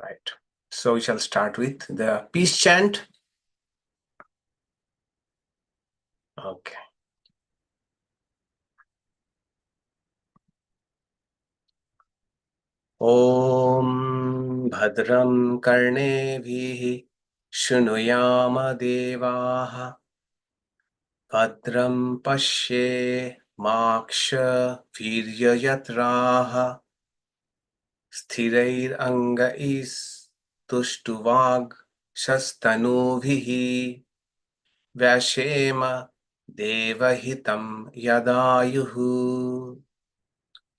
Right. So we shall start with the peace chant. Okay. Om Bhadram Karnevihi Shrunuyama Devaha Bhadram Pashye Maksha Viryayatraha Sthirair Angais Tushtuvag Shastanubhihi Vyashema Devahitam Yadayuhu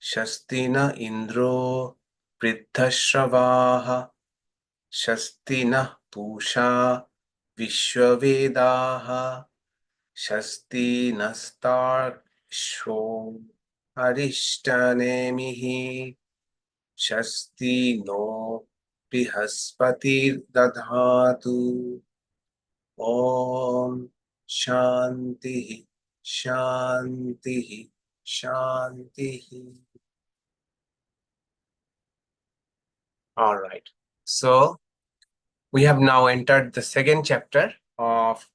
Shastina Indro Prithashavaha Shastina Pusha Vishwavedaha Shastina Star Shro Arishtanemihi Shasti no Brihaspati Dadhatu Om Shanti Shanti Shanti. All right. So we have now entered the second chapter of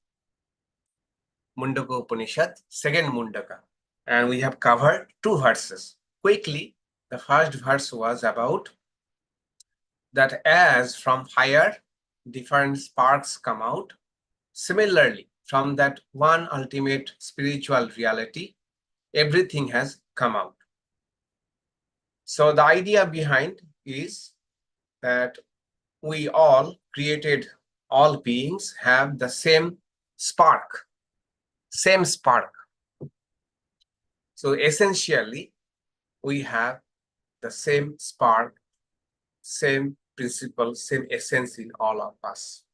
Mundaka Upanishad, second Mundaka, and we have covered 2 verses. Quickly, the first verse was about that as from fire different sparks come out, similarly from that one ultimate spiritual reality, everything has come out. So the idea behind is that we all created, all beings have the same spark. So essentially, we have the same spark, same principle, same essence in all of us.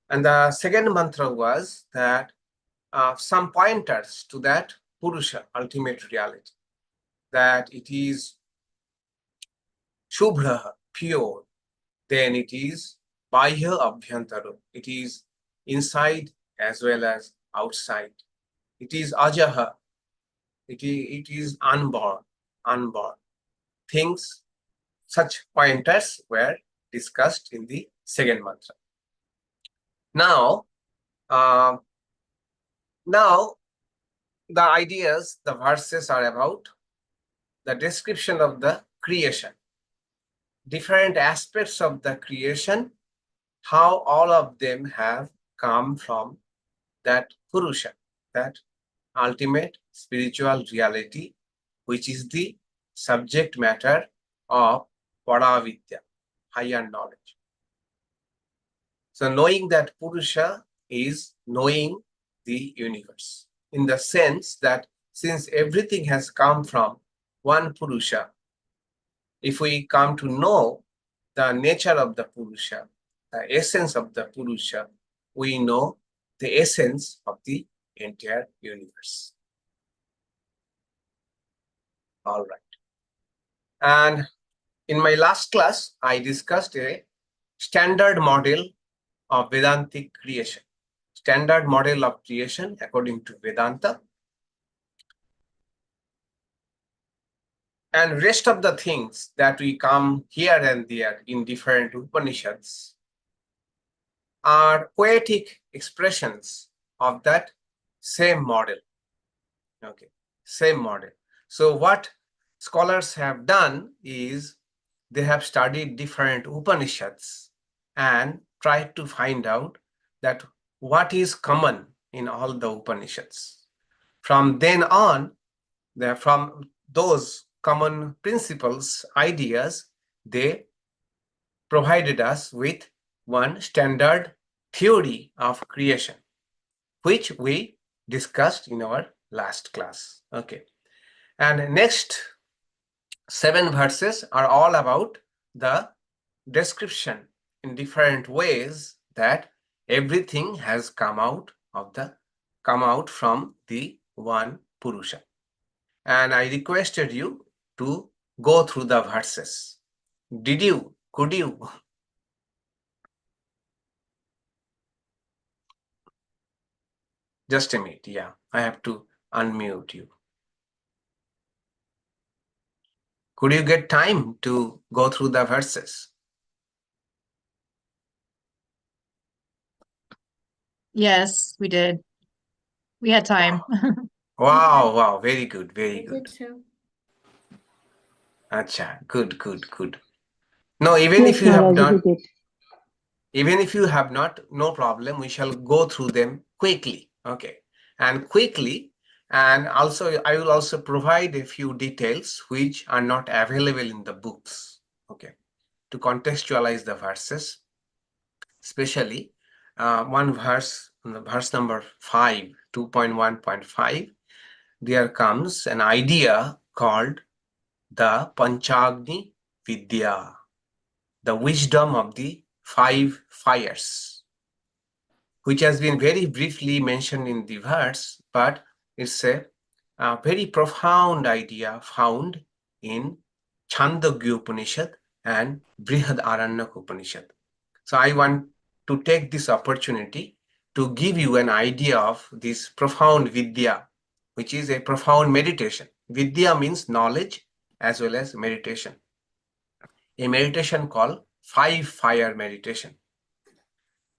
And the second mantra was that some pointers to that Purusha, ultimate reality, that it is Shubhra, pure, then it is Bāyuḥ abhyantaro, it is inside as well as outside. It is ajaha, it is unborn. Things, such pointers were discussed in the second mantra. Now the ideas, the verses are about the description of the creation, different aspects of the creation, how all of them have come from that Purusha, that ultimate spiritual reality, which is the subject matter of Paravidya, higher knowledge. So knowing that Purusha is knowing the universe, in the sense that since everything has come from one Purusha, if we come to know the nature of the Purusha, the essence of the Purusha, we know the essence of the entire universe. All right. And in my last class, I discussed a standard model of Vedantic creation. Standard model of creation according to Vedanta. And rest of the things that we come here and there in different Upanishads are poetic expressions of that same model. Okay, same model. So what scholars have done is they have studied different Upanishads and tried to find out that what is common in all the Upanishads. From then on, from those common principles, ideas, they provided us with one standard theory of creation, which we discussed in our last class. Okay. And next 7 verses are all about the description in different ways that everything has come out from the one Purusha. And I requested you to go through the verses. Did you? Could you? Just a minute. Yeah, I have to unmute you. Could you get time to go through the verses? Yes, we did. We had time. Wow, wow, very good, very I good. did too. Acha, good, good, good. No, even Yes, if you have Maharaj, done, we did. even if you have not, no problem. We shall go through them quickly. Okay, and quickly, and also I will also provide a few details which are not available in the books. Okay, to contextualize the verses, especially one verse, verse number 5, 2.1.5. There comes an idea called the Panchagni Vidya, the wisdom of the 5 fires, which has been very briefly mentioned in the verse, but it's a very profound idea found in Chandogya Upanishad and Brihadaranyaka Upanishad. So I want to take this opportunity to give you an idea of this profound Vidya, which is a profound meditation. Vidya means knowledge as well as meditation. A meditation called 5 fire meditation.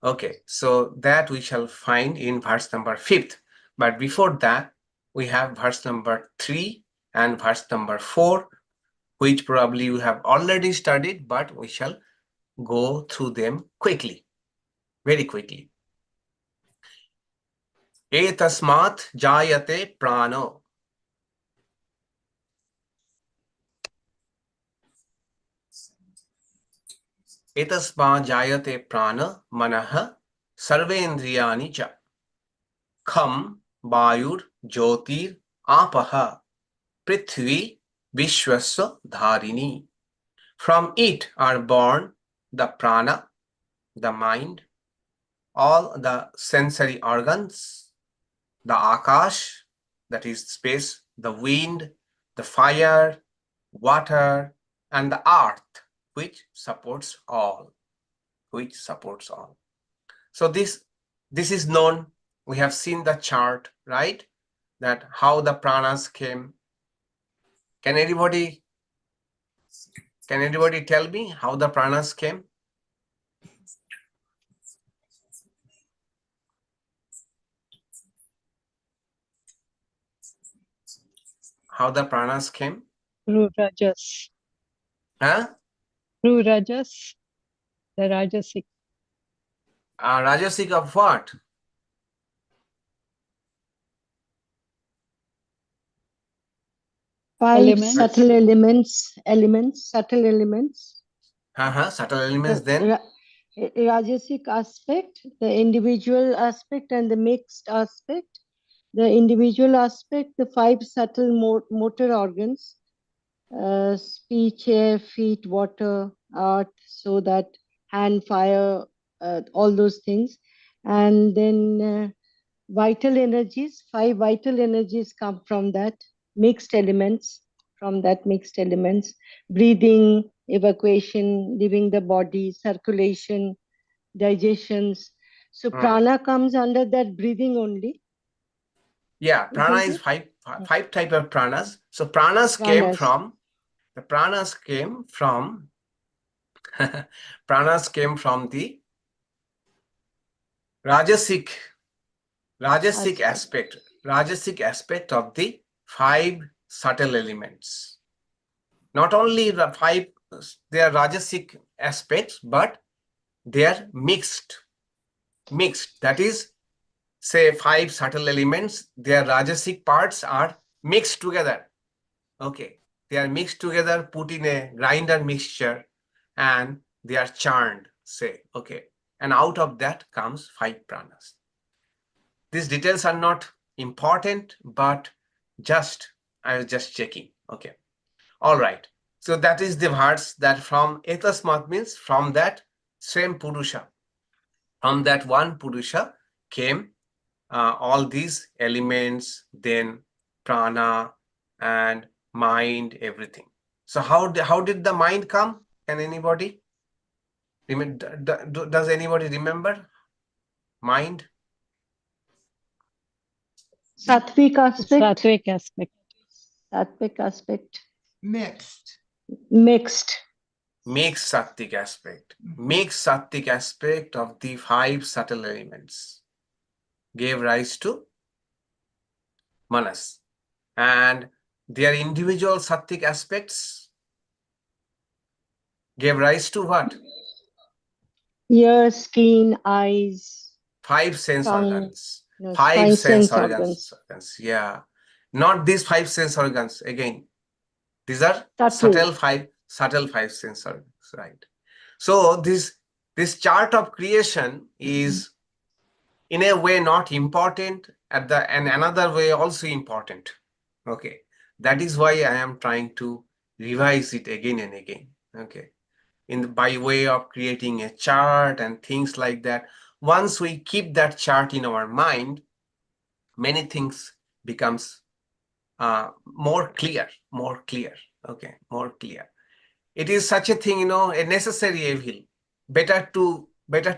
Okay, so that we shall find in verse number 5. But before that, we have verse number 3 and verse number 4, which probably you have already studied, but we shall go through them quickly, very quickly. etasmāt jāyate praṇo. etasmāt jāyate prana manaḥ sarvendriyāṇi ca khaṃ vāyur jyotir āpaḥ pṛthivī viśvasya dhāriṇī. From it are born the prana, the mind, all the sensory organs, the akash, that is space, the wind, the fire, water, and the earth, which supports all, So this is known. We have seen the chart, right? That how the pranas came. Can anybody tell me how the pranas came? How the pranas came? Through Rajas. Huh? Through Rajas, the Rajasic. Rajasic of what? Five subtle elements, subtle elements. Subtle elements then? Rajasic aspect, the individual aspect and the mixed aspect. The individual aspect, the 5 subtle motor organs, speech, air, feet, water, earth, so that hand, fire, all those things. And then vital energies, 5 vital energies come from that, mixed elements, breathing, evacuation, leaving the body, circulation, digestions. So prana comes under that breathing only. Yeah, prana is five type of pranas. So pranas came from the rajasic aspect of the 5 subtle elements. Not only the 5, they are rajasic aspects, but they are mixed. That is, say 5 subtle elements, their rajasic parts are mixed together. Okay, they are mixed together, put in a grinder mixture, and they are churned, say. Okay, and out of that comes 5 pranas. These details are not important, but I was just checking. Okay, all right. So that is the verse that from etasmāt means from that same Purusha. From that one Purusha came all these elements, then prana and mind, everything. So how did the mind come? Can anybody? Does anybody remember? Mind? Sattvic aspect. Mixed sattvic aspect. Mixed sattvic aspect of the 5 subtle elements. gave rise to manas. And their individual sattvic aspects gave rise to what? Ear, skin, eyes, 5 sense tongue. organs. Yes, 5 sense sense organs. Yeah. Not these 5 sense organs. Again, these are Subtle. subtle five sense organs, right? So this chart of creation is in a way not important, and another way also important. Okay. That is why I am trying to revise it again and again. Okay. By way of creating a chart and things like that. Once we keep that chart in our mind, many things becomes more clear. Okay, more clear. It is such a thing, a necessary evil. Better to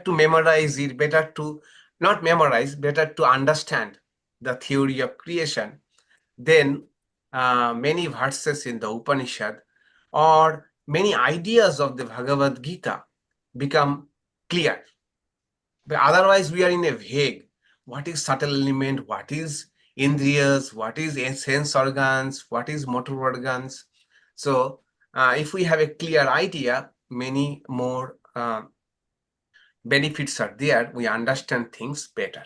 memorize it, better to not memorize, better to understand the theory of creation. Then many verses in the Upanishad or many ideas of the Bhagavad Gita become clear. But otherwise, we are in a vague. What is subtle element? What is indriyas? What is sense organs? What is motor organs? So, if we have a clear idea, many more benefits are there. We understand things better.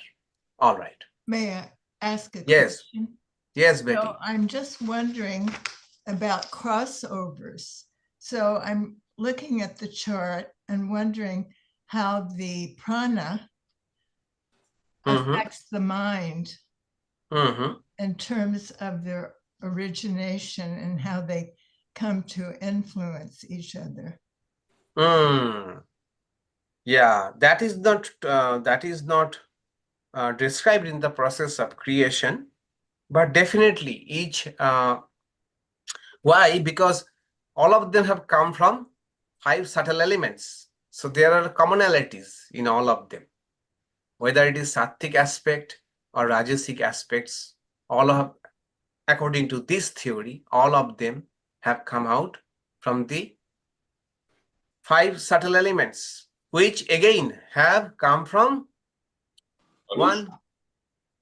All right. May I ask a Yes. question? Yes, Betty. So I'm just wondering about crossovers. So I'm looking at the chart and wondering how the prana affects the mind in terms of their origination and how they come to influence each other. Yeah, that is not described in the process of creation, but definitely each. Why? Because all of them have come from 5 subtle elements. So there are commonalities in all of them, whether it is sattvic aspect or rajasic aspects. According to this theory, all of them have come out from the 5 subtle elements, which again have come from one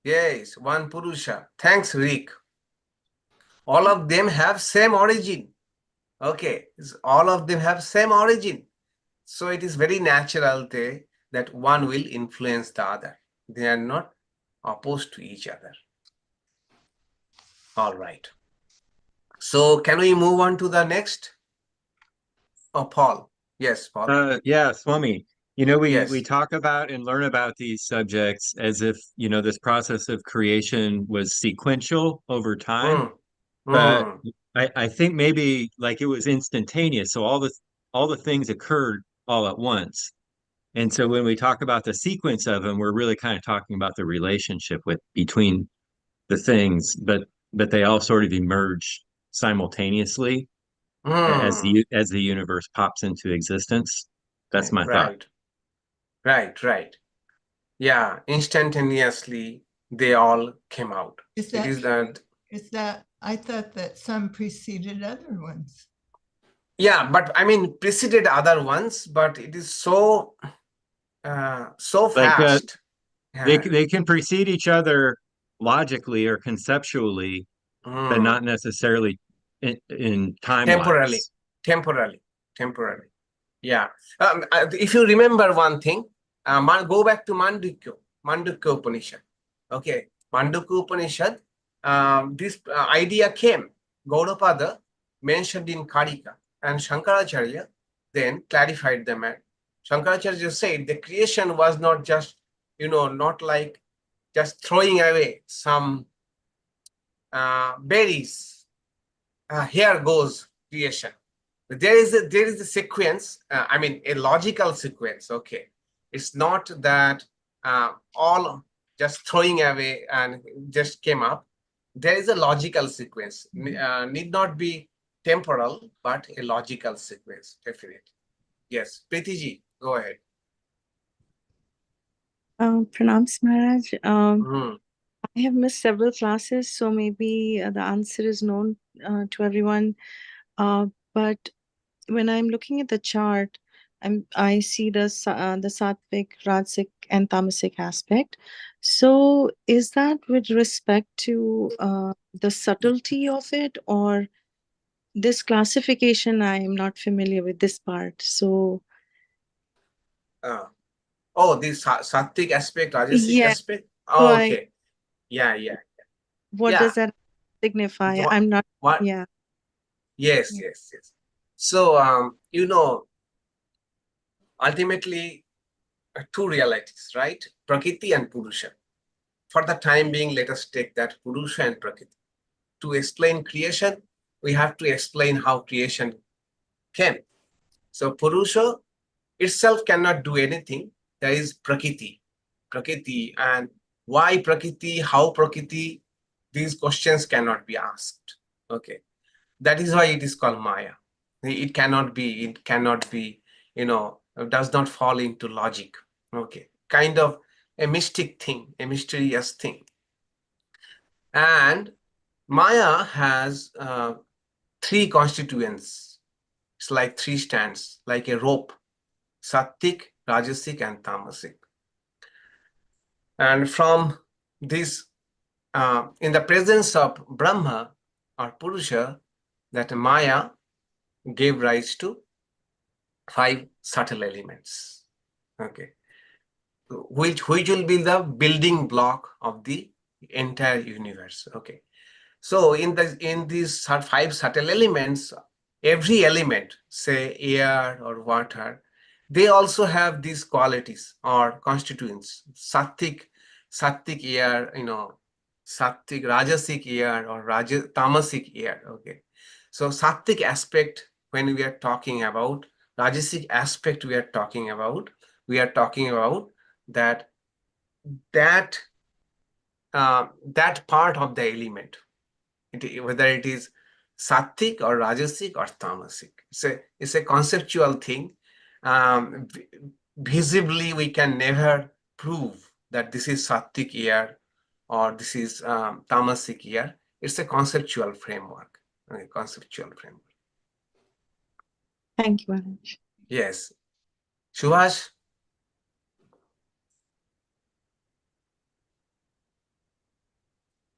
Purusha. Thanks, Rick. All of them have same origin. Okay, all of them have same origin. So it is very natural that one will influence the other. They are not opposed to each other. All right. So can we move on to the next? Oh, Paul. Yes, Paul. Yeah, Swami. Yes. We talk about and learn about these subjects as if, this process of creation was sequential over time. But I think maybe like it was instantaneous. So all the things occurred all at once. And so when we talk about the sequence of them, we're really kind of talking about the relationship between the things, but they all sort of emerge simultaneously as the universe pops into existence. That's my thought. Right. Yeah, instantaneously they all came out. Is that I thought that some preceded other ones. Yeah, but I mean preceded other ones, but it is so fast. They can precede each other logically or conceptually, but not necessarily in time. Temporally. Yeah. If you remember one thing, go back to Mundaka Upanishad. Okay, Mundaka Upanishad. This idea came. Gaudapada mentioned in Karika, and Shankaracharya then clarified the matter. Shankaracharya said the creation was not just, not like just throwing away some berries. Here goes creation. There is a sequence. I mean, a logical sequence. Okay, it's not that all just throwing away and just came up. There is a logical sequence. Need not be temporal, but a logical sequence, definitely. Yes, Prithivī, go ahead. Pranams Maharaj. I have missed several classes, so maybe the answer is known to everyone. But when I'm looking at the chart, I see the sattvic, rajasic, and tamasic aspect. So is that with respect to the subtlety of it, or this classification? I am not familiar with this part. So oh, this sattvic aspect, rajasic yeah, aspect. so Oh, okay. Yeah. what Yeah. does that signify? What- I'm not. What? Yeah. Yes. So, ultimately, two realities, right? Prakriti and Purusha. For the time being, let us take that Purusha and Prakriti. To explain creation, we have to explain how creation came. So Purusha itself cannot do anything. There is Prakriti. And why Prakriti, how Prakriti, these questions cannot be asked. Okay. That is why it is called Maya. It cannot be, does not fall into logic. Okay. Kind of a mystic thing, a mysterious thing. And Maya has three constituents. It's like three strands, like a rope: Sattvic, Rajasic, and Tamasic. And from this, in the presence of Brahma or Purusha, that Maya gave rise to 5 subtle elements. Okay, which will be the building block of the entire universe. Okay, so in these 5 subtle elements, every element, say air or water, they also have these qualities or constituents: sattvic air, sattvic rajasic air, or tamasic air. Okay, so sattvic aspect, when we are talking about rajasic aspect, we are talking about that part of the element, whether it is sattvic or rajasic or tamasic. It's a conceptual thing. Visibly, we can never prove that this is sattvic air or this is tamasic air. It's a conceptual framework. Thank you, Maharaj. Yes. Subhash?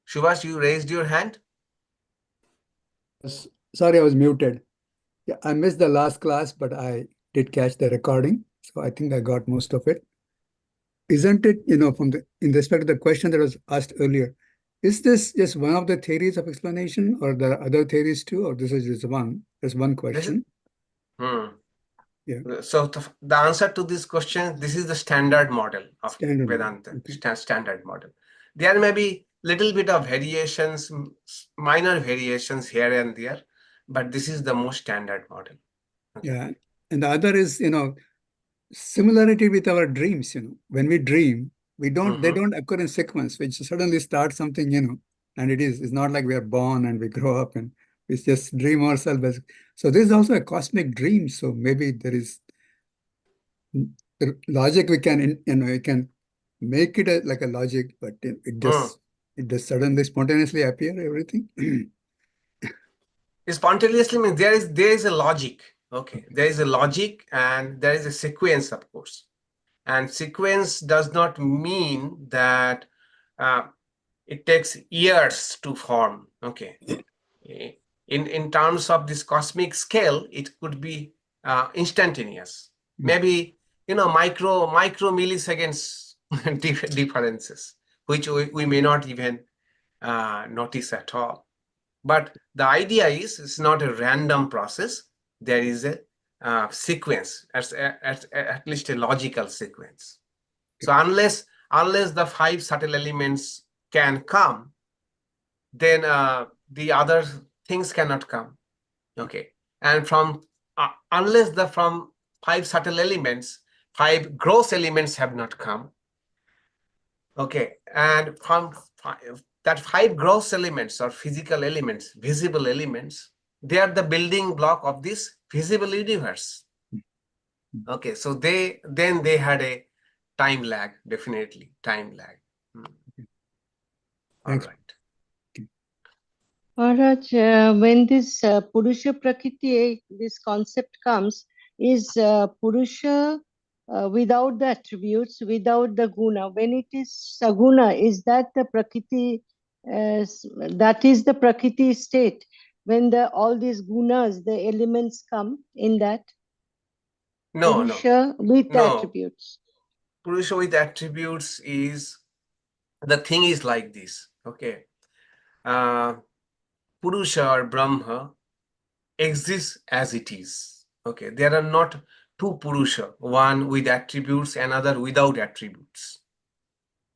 Subhash, you raised your hand? Sorry, I was muted. Yeah, I missed the last class, but I did catch the recording, so I think I got most of it. Isn't it, in respect to the question that was asked earlier, is this just one of the theories of explanation, or there are other theories too, or this is just one? There's one question. Yeah. So the answer to this question, this is the standard model of Vedanta. Okay. Standard model. There may be little bit of variations, minor variations here and there, but this is the most standard model. Okay. Yeah, and the other is, similarity with our dreams. When we dream, they don't occur in sequence. We suddenly start something, and it's not like we are born and we grow up and we just dream ourselves. So this is also a cosmic dream. So maybe there is the logic we can, we can make it like a logic, but it just suddenly spontaneously appear, everything. Spontaneously means there is a logic. Okay, there is a logic and there is a sequence, of course. And sequence does not mean that it takes years to form. Okay, in terms of this cosmic scale, it could be instantaneous. Maybe micro milliseconds differences, which we may not even notice at all. But the idea is, it's not a random process. There is a sequence, at least a logical sequence. So unless the 5 subtle elements can come, then the other things cannot come. Okay, and from 5 subtle elements, 5 gross elements have not come. Okay, and from that 5 gross elements or physical elements, visible elements, they are the building block of this visible universe. Okay, so they had a time lag, definitely time lag. All right. Maharaj, when this Purusha Prakriti, this concept comes, is Purusha without the attributes, without the guna. When it is saguna, is that the prakriti? That is the prakriti state. When all these gunas, the elements come in that. No, Purusha with no. attributes. Purusha with attributes is, the thing is like this, okay. Purusha or Brahma exists as it is, okay. There are not two Purusha, one with attributes, another without attributes,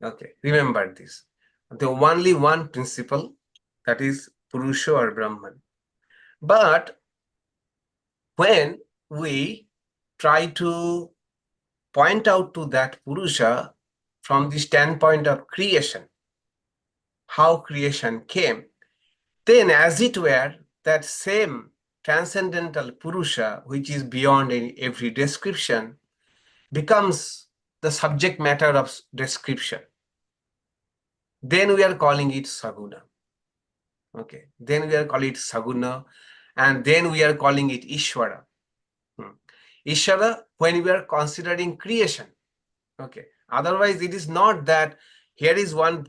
okay. Remember this. The only one principle, that is Purusha or Brahman. But when we try to point out to that Purusha from the standpoint of creation, how creation came, then as it were, that same transcendental Purusha, which is beyond every description, becomes the subject matter of description. Then we are calling it Saguna. Okay, then we are calling it Saguna, and then we are calling it Ishvara. Ishvara, when we are considering creation. Okay, otherwise it is not that here is one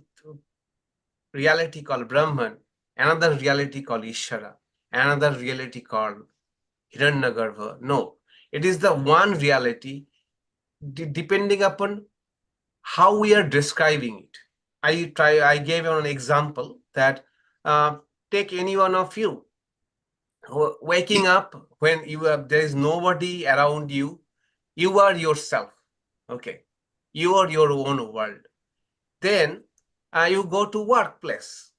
reality called Brahman, another reality called Ishvara, another reality called Hiranyagarbha. No, it is the one reality depending upon how we are describing it. I gave you an example that take any one of you waking up when there is nobody around you, you are yourself, okay, you are your own world. Then you go to workplace,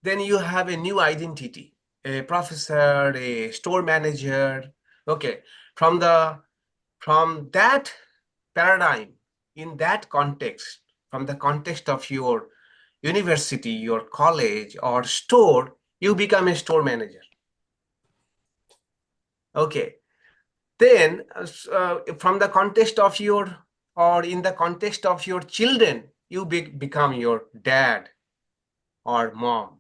then you have a new identity, a professor, a store manager, okay. From that paradigm, in that context, from the context of your university, your college or store, you become a store manager. Okay. Then from the context of your, or in the context of your children, you become your dad or mom.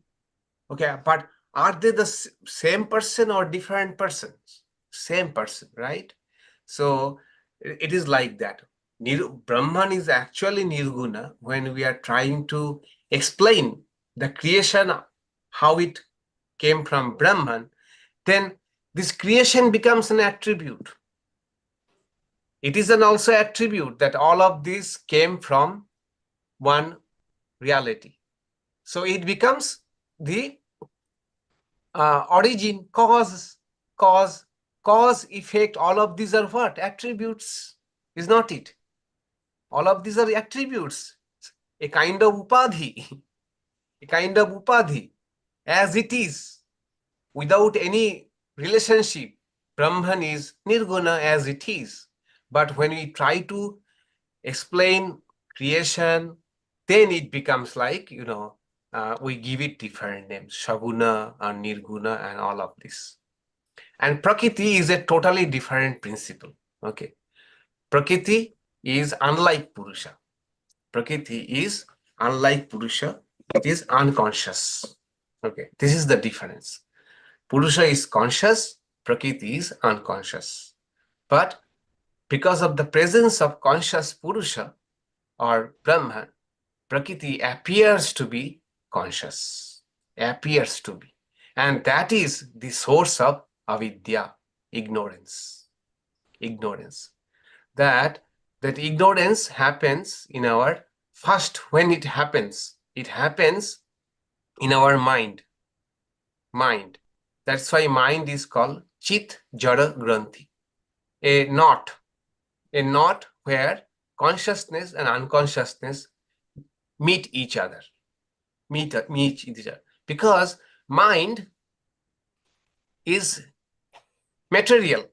Okay, but are they the same person or different persons? Same person, right? So it is like that. Brahman is actually nirguna when we are trying to explain the creation, how it came from Brahman, then this creation becomes an attribute. It is an also attribute that all of this came from one reality. So it becomes the origin, cause, effect. All of these are what? Attributes, is not it? All of these are attributes, a kind of upadhi, a kind of upadhi, as it is, without any relationship. Brahman is nirguna as it is. But when we try to explain creation, then it becomes like, we give it different names, Saguna and Nirguna and all of this. And Prakriti is a totally different principle. Okay. Prakriti is unlike Purusha. Prakriti is unlike Purusha. It is unconscious. Okay. This is the difference. Purusha is conscious, Prakriti is unconscious. But because of the presence of conscious Purusha or Brahman, Prakriti appears to be conscious, appears to be. And that is the source of avidya, ignorance. Ignorance. That ignorance happens in our, first when it happens in our mind. Mind. That's why mind is called chit jara granthi. A knot where consciousness and unconsciousness meet each other. Meet each other. Because mind is material.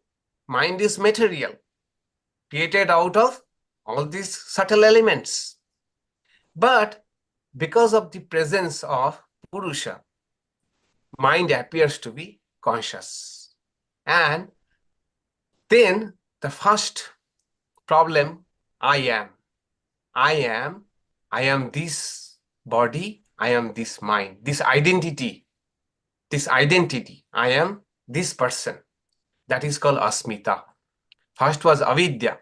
Mind is material, created out of all these subtle elements. But because of the presence of Purusha, mind appears to be conscious. And then the first problem, I am this body, I am this mind, this identity, I am this person. That is called asmita. First was avidya.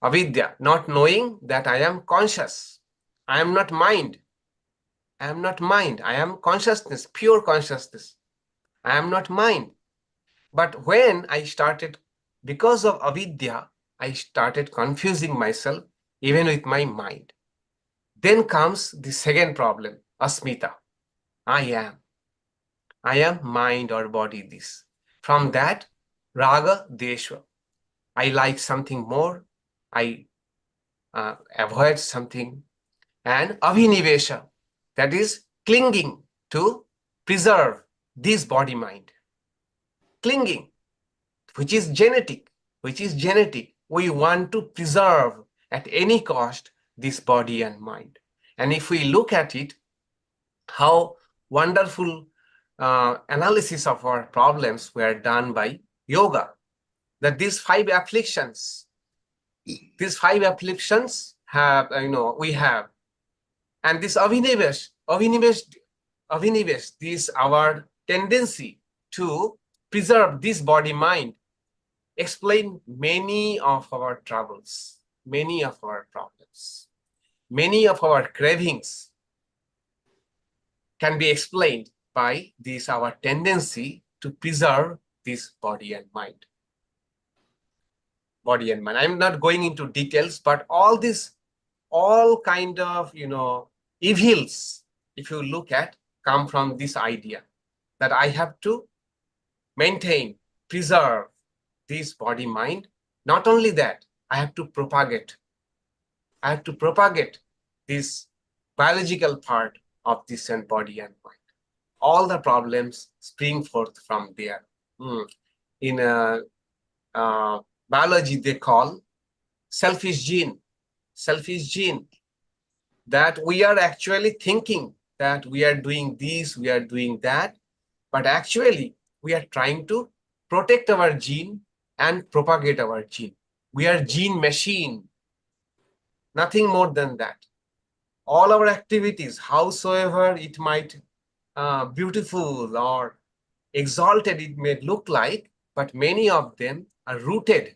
Avidya, not knowing that I am conscious. I am not mind. I am not mind. I am consciousness, pure consciousness. I am not mind. But when I started, because of avidya, I started confusing myself even with my mind. Then comes the second problem, asmita. I am mind or body, this. From that, raga, desha. I like something more. I avoid something. And abhinivesha, that is clinging to preserve this body mind. Clinging, which is genetic. We want to preserve at any cost this body and mind. And if we look at it, how wonderful analysis of our problems were done by yoga, that these five afflictions have, we have. And this avinivesh, this our tendency to preserve this body mind, explain many of our troubles, many of our problems, many of our cravings can be explained by this our tendency to preserve this body and mind. I'm not going into details, but all kind of, evils, if you look at, come from this idea that I have to maintain, preserve this body mind. Not only that, I have to propagate this biological part of this and body and mind. All the problems spring forth from there. In biology, they call selfish gene, that we are actually thinking that we are doing this, we are doing that, but actually we are trying to protect our gene and propagate our gene. We are gene machine, nothing more than that. All our activities, howsoever it might beautiful or exalted it may look like, but many of them are rooted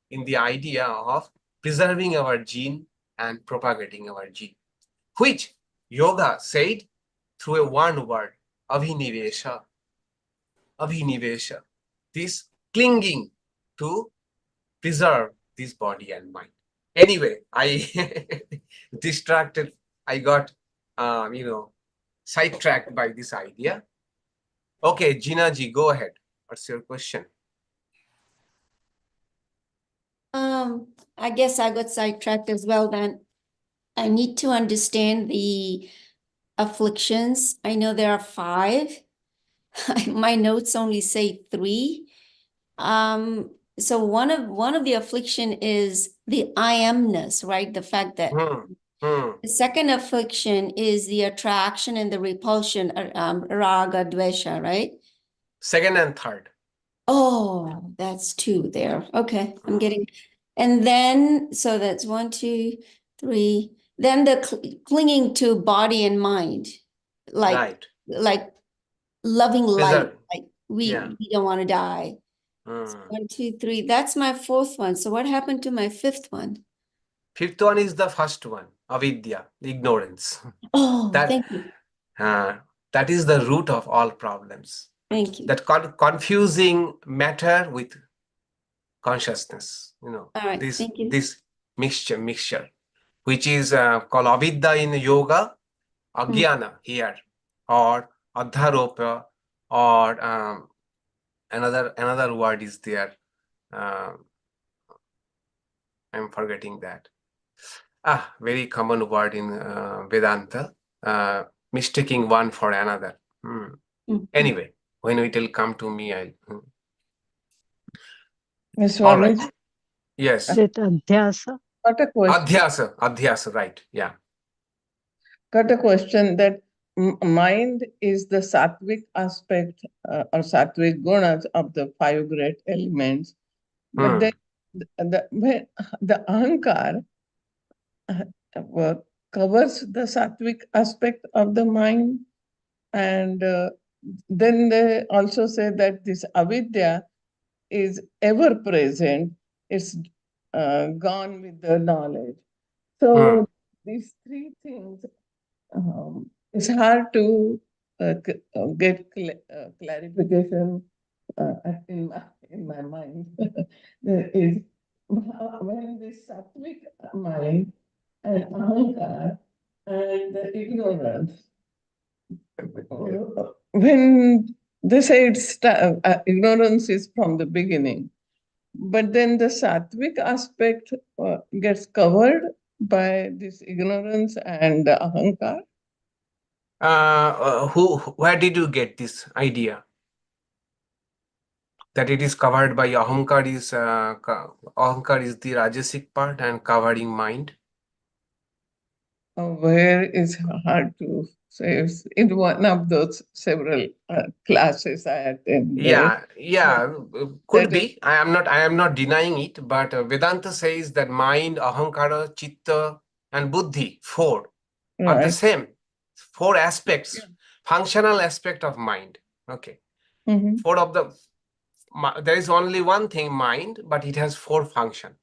in the idea of preserving our gene and propagating our gene, which yoga said through a one word, abhinivesha. This clinging to preserve this body and mind. Anyway, I distracted. I got, sidetracked by this idea. Okay, Jina ji, go ahead. What's your question? I guess I got sidetracked as well then. I need to understand the afflictions. I know there are 5. My notes only say 3. So one of the affliction is the I amness, right? The fact that the second affliction is the attraction and the repulsion, raga, dvesha, right? Second and third. Oh, that's 2 there. Okay, I'm getting, and then, so that's 1, 2, 3. Then the clinging to body and mind, like loving life, like we don't want to die. So 1, 2, 3. That's my 4th one. So what happened to my 5th one? 5th one is the first one, avidya, ignorance. Oh, thank you. That is the root of all problems. Thank you. That confusing matter with consciousness, All right, thank you. this mixture, which is called avidya in yoga, ajnana here, or adharopa, or another word is there. I'm forgetting that. Very common word in Vedanta, mistaking one for another. Anyway, when it will come to me, I'll. Swami? Right. Yes. Adhyasa. Got a question. Adhyasa, right. Yeah. Got a question that mind is the sattvic aspect or sattvic gunas of the 5 great elements. But then the ahankar covers the sattvic aspect of the mind, and then they also say that this avidya is ever present. It's gone with the knowledge. So these three things, it's hard to get clarification in my mind. Is when this sattvic mind and ahankar and the ignorance, when they say it's ignorance is from the beginning, but then the sattvic aspect gets covered by this ignorance and ahankar. Where did you get this idea that it is covered by ahankar? Ahankar is the rajasic part and covering mind. Where is hard to say. It's in one of those several classes I attended. Yeah, could be. I am not denying it, but Vedanta says that mind, ahankara, chitta, and buddhi, four are the same. Four aspects, functional aspect of mind. Okay. Four of the, there is only one thing, mind, but it has four functions.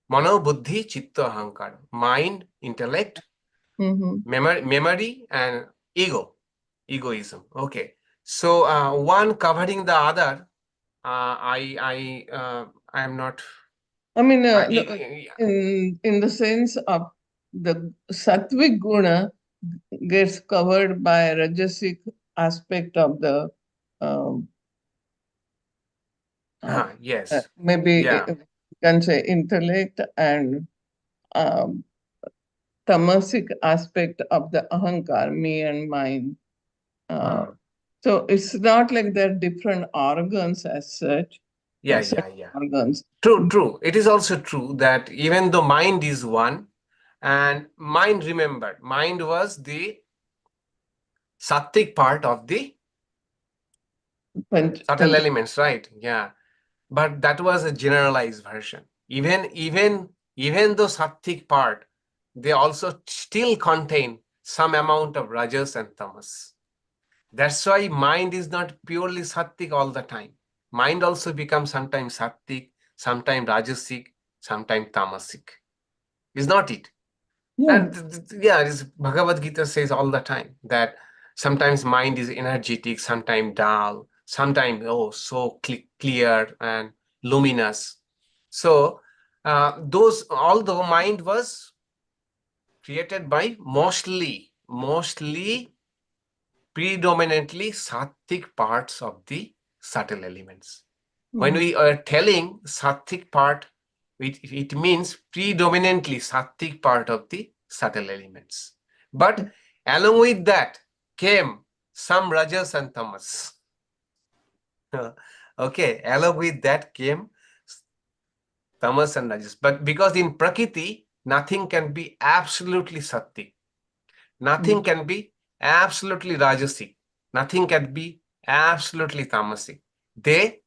Mano, buddhi, chitta, ahankara. Mind, intellect, memory, and egoism. Okay. So one covering the other, I am not. I mean, in the sense of the sattvic guna gets covered by rajasic aspect of the yes, maybe you can say intellect, and tamasic aspect of the ahankar, me and mine. So it's not like they're different organs as such. Organs. True. It is also true that even though mind is one, and mind, remember, mind was the sattvic part of the subtle elements, right? Yeah. But that was a generalized version. Even though sattvic part, they also still contain some amount of rajas and tamas. That's why mind is not purely sattvic all the time. Mind also becomes sometimes sattvic, sometimes rajasic, sometimes tamasic. Is not it? Bhagavad Gita says all the time that sometimes mind is energetic, sometimes dull, sometimes so clear and luminous. So although mind was created by mostly predominantly sattvic parts of the subtle elements. When we are telling sattvic part, it means predominantly sattvic part of the subtle elements. But along with that came some rajas and tamas. Okay, along with that came tamas and rajas. But because in prakriti, nothing can be absolutely sattvic. Nothing can be absolutely rajasic. Nothing can be absolutely tamasic. They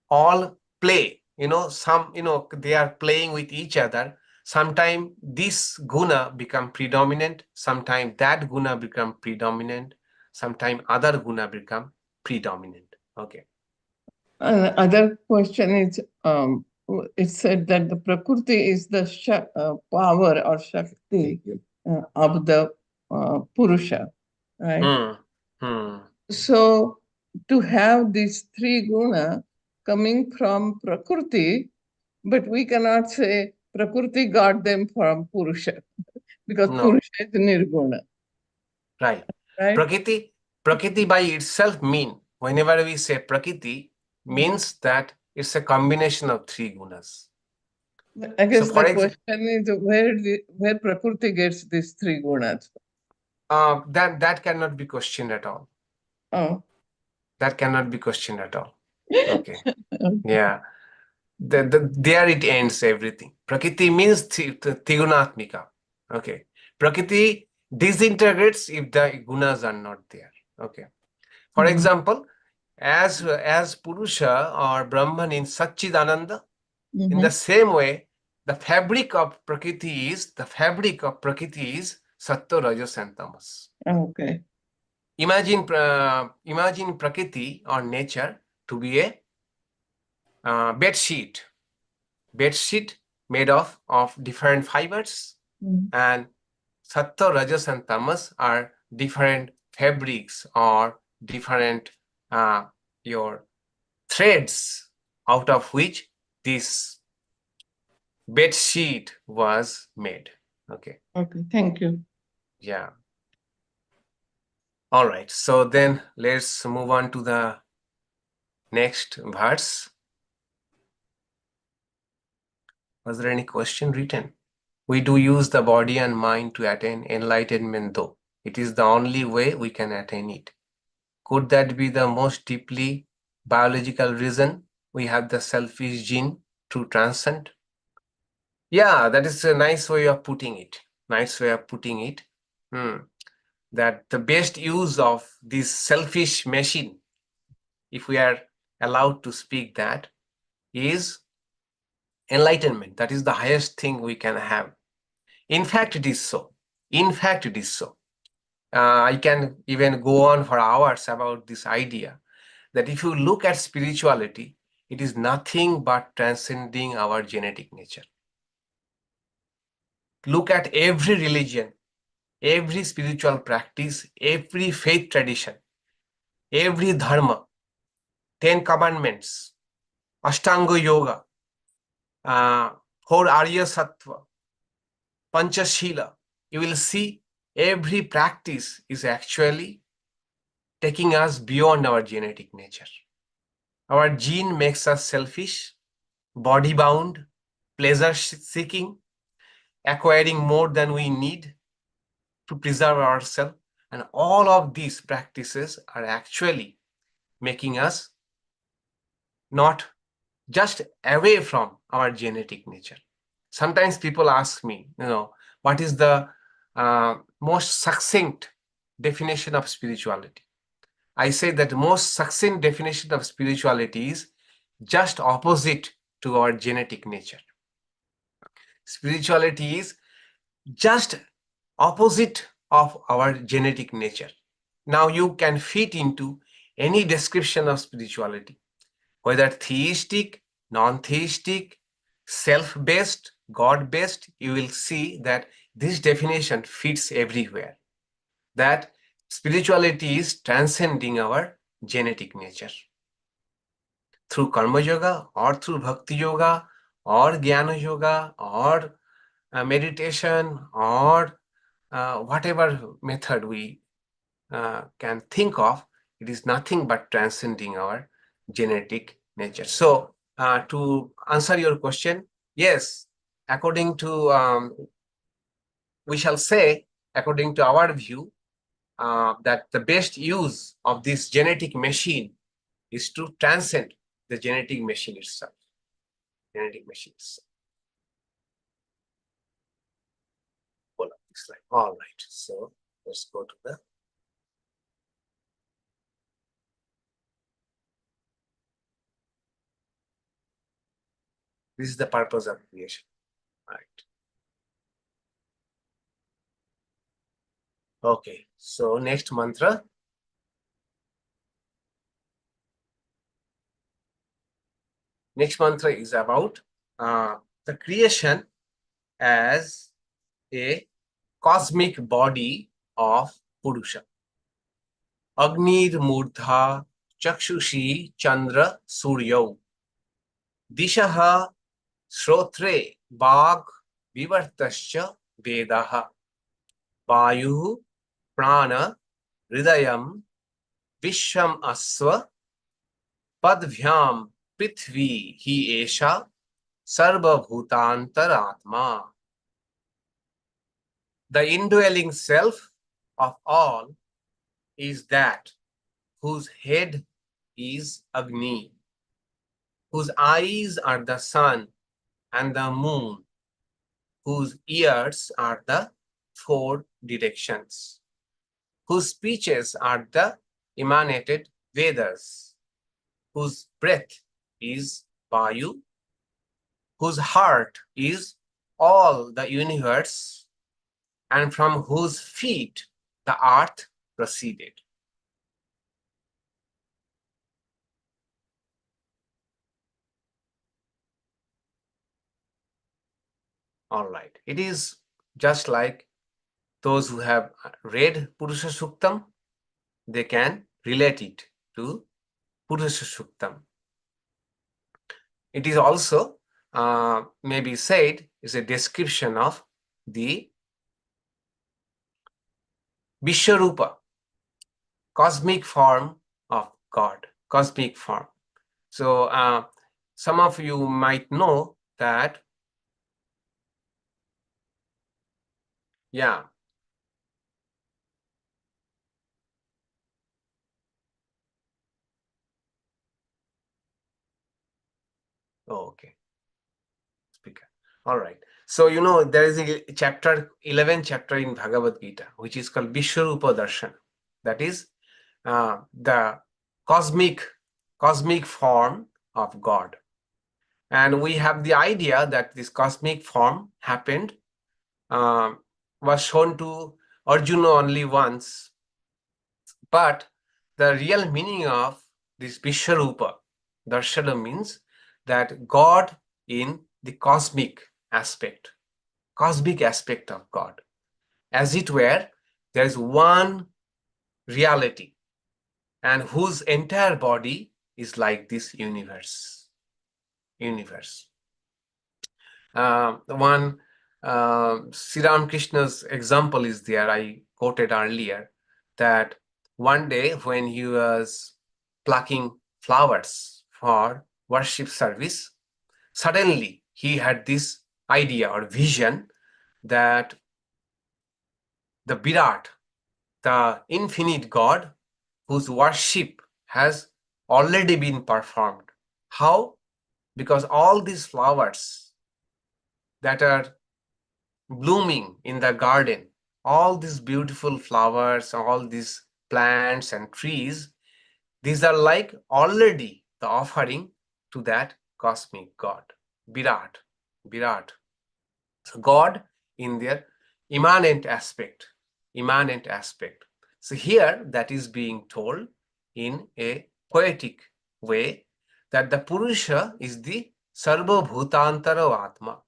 all play, they are playing with each other. Sometimes this guna become predominant, sometimes that guna become predominant, sometimes other guna become predominant. Okay. Other question is, it said that the prakriti is the power or shakti of the purusha, right? So to have these three guna coming from prakriti, but we cannot say prakriti got them from purusha, because purusha is nirguna. Right. Prakriti by itself whenever we say prakriti, means that it's a combination of three gunas. I guess the question is where prakriti gets these three gunas. That cannot be questioned at all. That cannot be questioned at all. Okay. Yeah. There it ends everything. Prakriti means tigunatmika. Okay. Prakriti disintegrates if the gunas are not there. Okay. For example, as Purusha or Brahman in Satchidananda, in the same way, the fabric of Prakriti is Sattva, Rajas, and Tamas. Okay. Imagine Prakriti or nature to be a bed sheet made of different fibers, and sattva, rajas, and tamas are different fabrics or different your threads out of which this bed sheet was made. Okay. Okay, thank you. Yeah. All right. So then let's move on to the next verse. Was there any question written? We do use the body and mind to attain enlightenment, though it is the only way we can attain it. Could that be the most deeply biological reason we have the selfish gene to transcend? Yeah, that is a nice way of putting it. Nice way of putting it. That the best use of this selfish machine, if we are allowed to speak that, is enlightenment. That is the highest thing we can have. In fact, it is so. In fact, it is so. I can even go on for hours about this idea that if you look at spirituality, it is nothing but transcending our genetic nature. Look at every religion, every spiritual practice, every faith tradition, every dharma, 10 commandments, Ashtanga yoga, 4 Arya Sattva, Panchashila. You will see every practice is actually taking us beyond our genetic nature. Our gene makes us selfish, body-bound, pleasure-seeking, acquiring more than we need to preserve ourselves. And all of these practices are actually making us not just away from our genetic nature. Sometimes people ask me, what is the most succinct definition of spirituality? I say that the most succinct definition of spirituality is just opposite to our genetic nature. Spirituality is just opposite of our genetic nature. Now you can fit into any description of spirituality, whether theistic, non-theistic, self-based, God-based. You will see that this definition fits everywhere. That spirituality is transcending our genetic nature. Through karma yoga or through bhakti yoga or jnana yoga or meditation or whatever method we can think of, it is nothing but transcending our genetic nature. So to answer your question, yes, according to, we shall say, according to our view, that the best use of this genetic machine is to transcend the genetic machine itself. Genetic machine itself. Pull up this slide. All right. So let's go to the this is the purpose of creation. Right. Okay. So next mantra. Next mantra is about the creation as a cosmic body of Purusha. Agnīr mūrdhā cakṣuṣī candra-sūryau. diśaḥ śrotre vivṛtāśca vedāḥ. vāyuḥ prana hṛdayaṃ viśvam asya padbhyāṃ pṛthivī hyeṣa sarvendriyāṇi. The indwelling self of all is that whose head is agnīr, whose eyes are the sun and the moon, whose ears are the 4 directions, whose speeches are the emanated Vedas, whose breath is vāyur, whose heart is all the universe, and from whose feet the earth proceeded. All right. It is just like those who have read Purusha Suktam, they can relate it to Purusha Suktam. It is also maybe said is a description of the Vishwarupa, cosmic form of God, cosmic form. So some of you might know that, yeah. Oh, okay. Speaker. All right. So, you know, there is a chapter, 11th chapter in Bhagavad Gita, which is called Vishwarupa Darshan. That is the cosmic form of God. And we have the idea that this cosmic form happened, was shown to Arjuna only once. But the real meaning of this Vishwarupa Darshana means that God in the cosmic aspect of God. As it were, there is one reality, and whose entire body is like this universe. One Sri Ram Krishna's example is there, I quoted earlier, that one day when he was plucking flowers for worship service, suddenly he had this idea or vision that the Virat, the infinite God, whose worship has already been performed. How? Because all these flowers that are blooming in the garden, all these beautiful flowers, all these plants and trees, these are like already the offering to that cosmic God, Virat. So God in their immanent aspect. So here that is being told in a poetic way that the Purusha is the sarva bhutantara atma,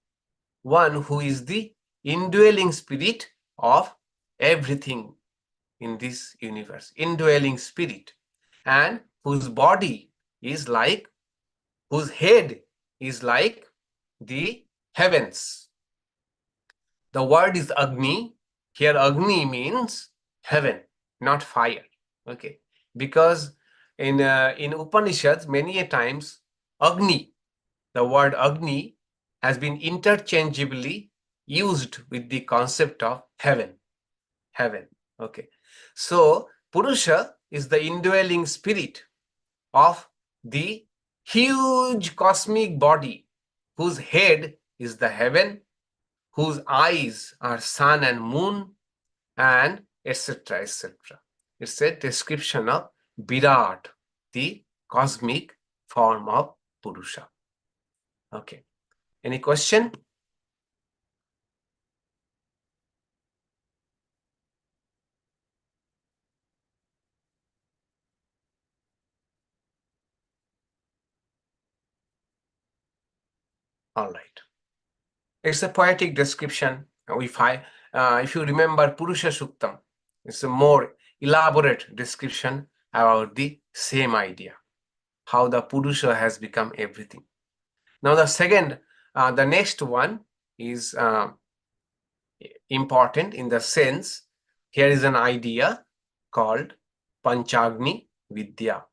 one who is the indwelling spirit of everything in this universe, indwelling spirit, and whose body is like, whose head is like the heavens. The word is agni. Here agni means heaven, not fire. Okay, because in Upanishads many a times agni, the word agni has been interchangeably used with the concept of heaven. Okay, so Purusha is the indwelling spirit of the huge cosmic body, whose head is the heaven, whose eyes are sun and moon, and etc. etc. It's a description of Virat, the cosmic form of Purusha. Okay. Any question? All right. It's a poetic description. If you remember Purusha Suktam, it's a more elaborate description about the same idea, how the Purusha has become everything. Now the next one is important in the sense, here is an idea called Panchagni Vidya.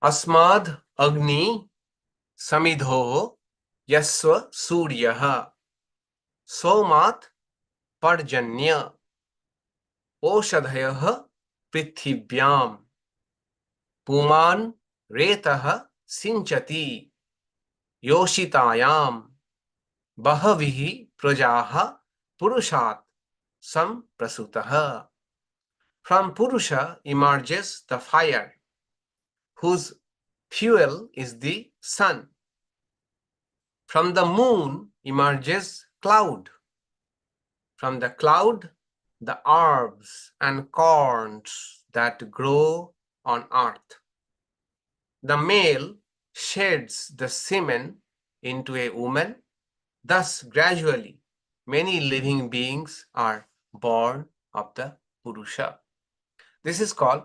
Asmad Agni Samidho Yasva Suryaha Somat Parjanya Oshadhayaha pṛthivīṃ Puman Retaha Sinchati Yoshitayam Bahavihi Prajaha Purushat Samprasutaha. From Purusha emerges the fire, whose fuel is the sun. From the moon emerges cloud. From the cloud the herbs and corns that grow on earth. The male sheds the semen into a woman. Thus, gradually, many living beings are born of the Purusha. This is called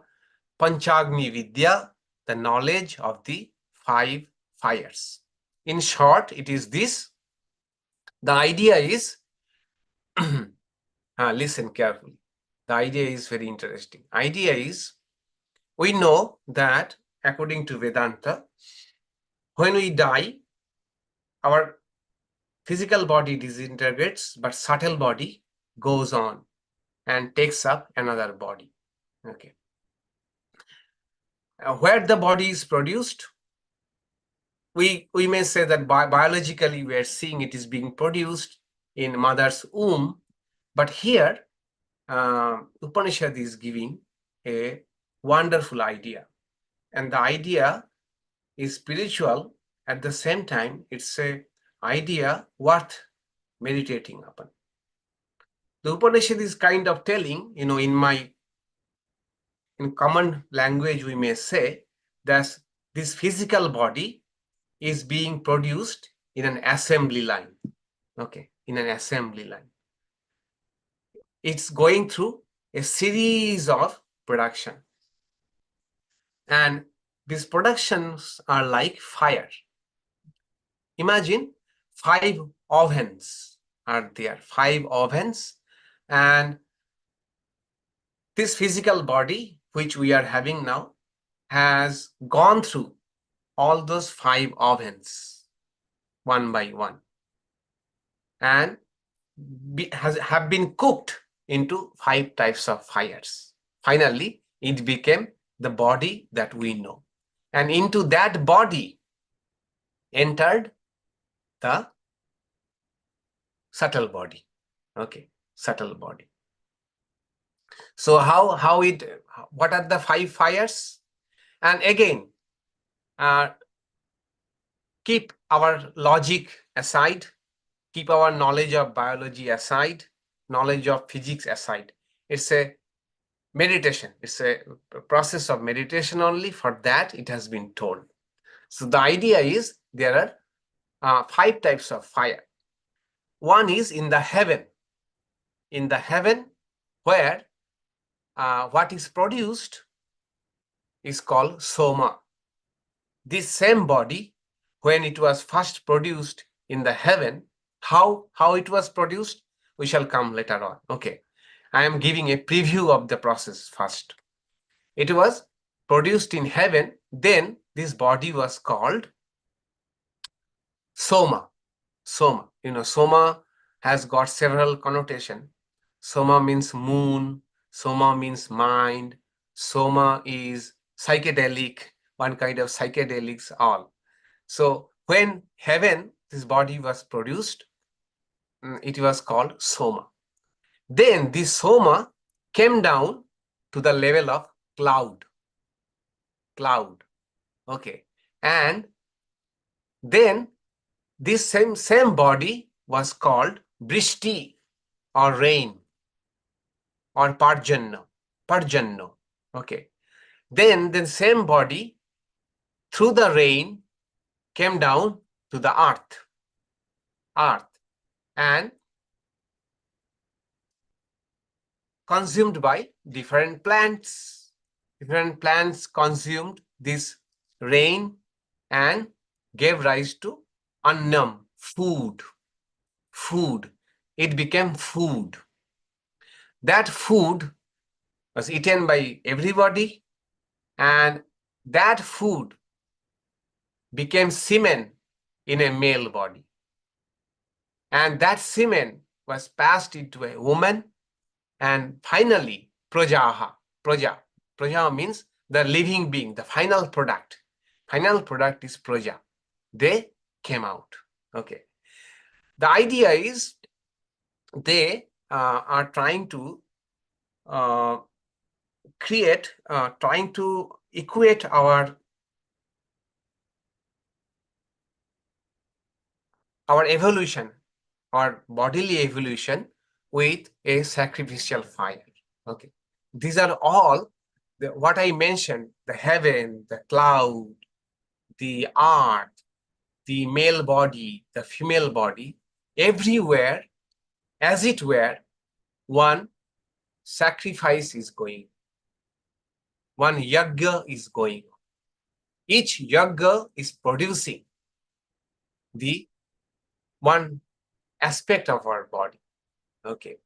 Panchagni Vidya, the knowledge of the 5 fires. In short, it is this. The idea is, listen carefully. The idea is very interesting. Idea is, we know that according to Vedanta, when we die, our physical body disintegrates, but subtle body goes on and takes up another body. Okay. Where the body is produced, we may say that biologically we are seeing it is being produced in mother's womb, but here Upanishad is giving a wonderful idea, and the idea is spiritual. At the same time, it's a idea worth meditating upon. The Upanishad is kind of telling, in common language, we may say that this physical body is being produced in an assembly line. Okay, in an assembly line. It's going through a series of production. And these productions are like fire. Imagine 5 ovens are there, 5 ovens, and this physical body, which we are having now, has gone through all those 5 ovens, one by one, and have been cooked into 5 types of fires. Finally, it became the body that we know. And into that body entered the subtle body. Okay, subtle body. So what are the 5 fires? And again, keep our logic aside, keep our knowledge of biology aside, knowledge of physics aside. It's a meditation. It's a process of meditation only. For that, it has been told. So the idea is there are 5 types of fire. One is in the heaven. In the heaven, where what is produced is called soma. This same body, when it was first produced in the heaven, how it was produced, we shall come later on. Okay, I am giving a preview of the process first. It was produced in heaven, then this body was called soma. Soma, soma has got several connotations. Soma means moon, soma means mind, soma is psychedelic, one kind of psychedelics all. So when heaven, this body was produced, it was called soma. Then this soma came down to the level of cloud. Okay. And then this same body was called vrishti, or rain, or parjanno. Okay. Then the same body through the rain came down to the earth, and consumed by different plants. Different plants consumed this rain and gave rise to annam, food. It became food. That food was eaten by everybody, and that food became semen in a male body. And that semen was passed into a woman, and finally praja means the living being, the final product. Final product is praja. They came out. Okay. The idea is they are trying to trying to equate our evolution, our bodily evolution, with a sacrificial fire. Okay, these are all what I mentioned: the heaven, the cloud, the earth, the male body, the female body, everywhere, as it were, one sacrifice is going, one yajna is going. Each yajna is producing the one aspect of our body. Okay,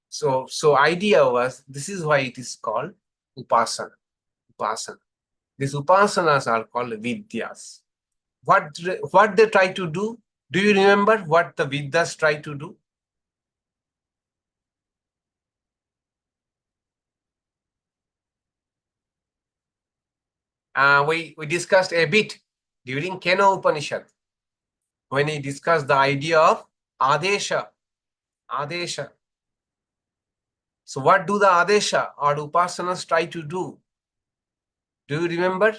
so idea was, this is why it is called upasana. These upasanas are called vidyas. What they try to do? Do you remember what the vidyas try to do? We discussed a bit during Kena Upanishad when he discussed the idea of adesha. So what do the adesha or upasanas try to do? Do you remember?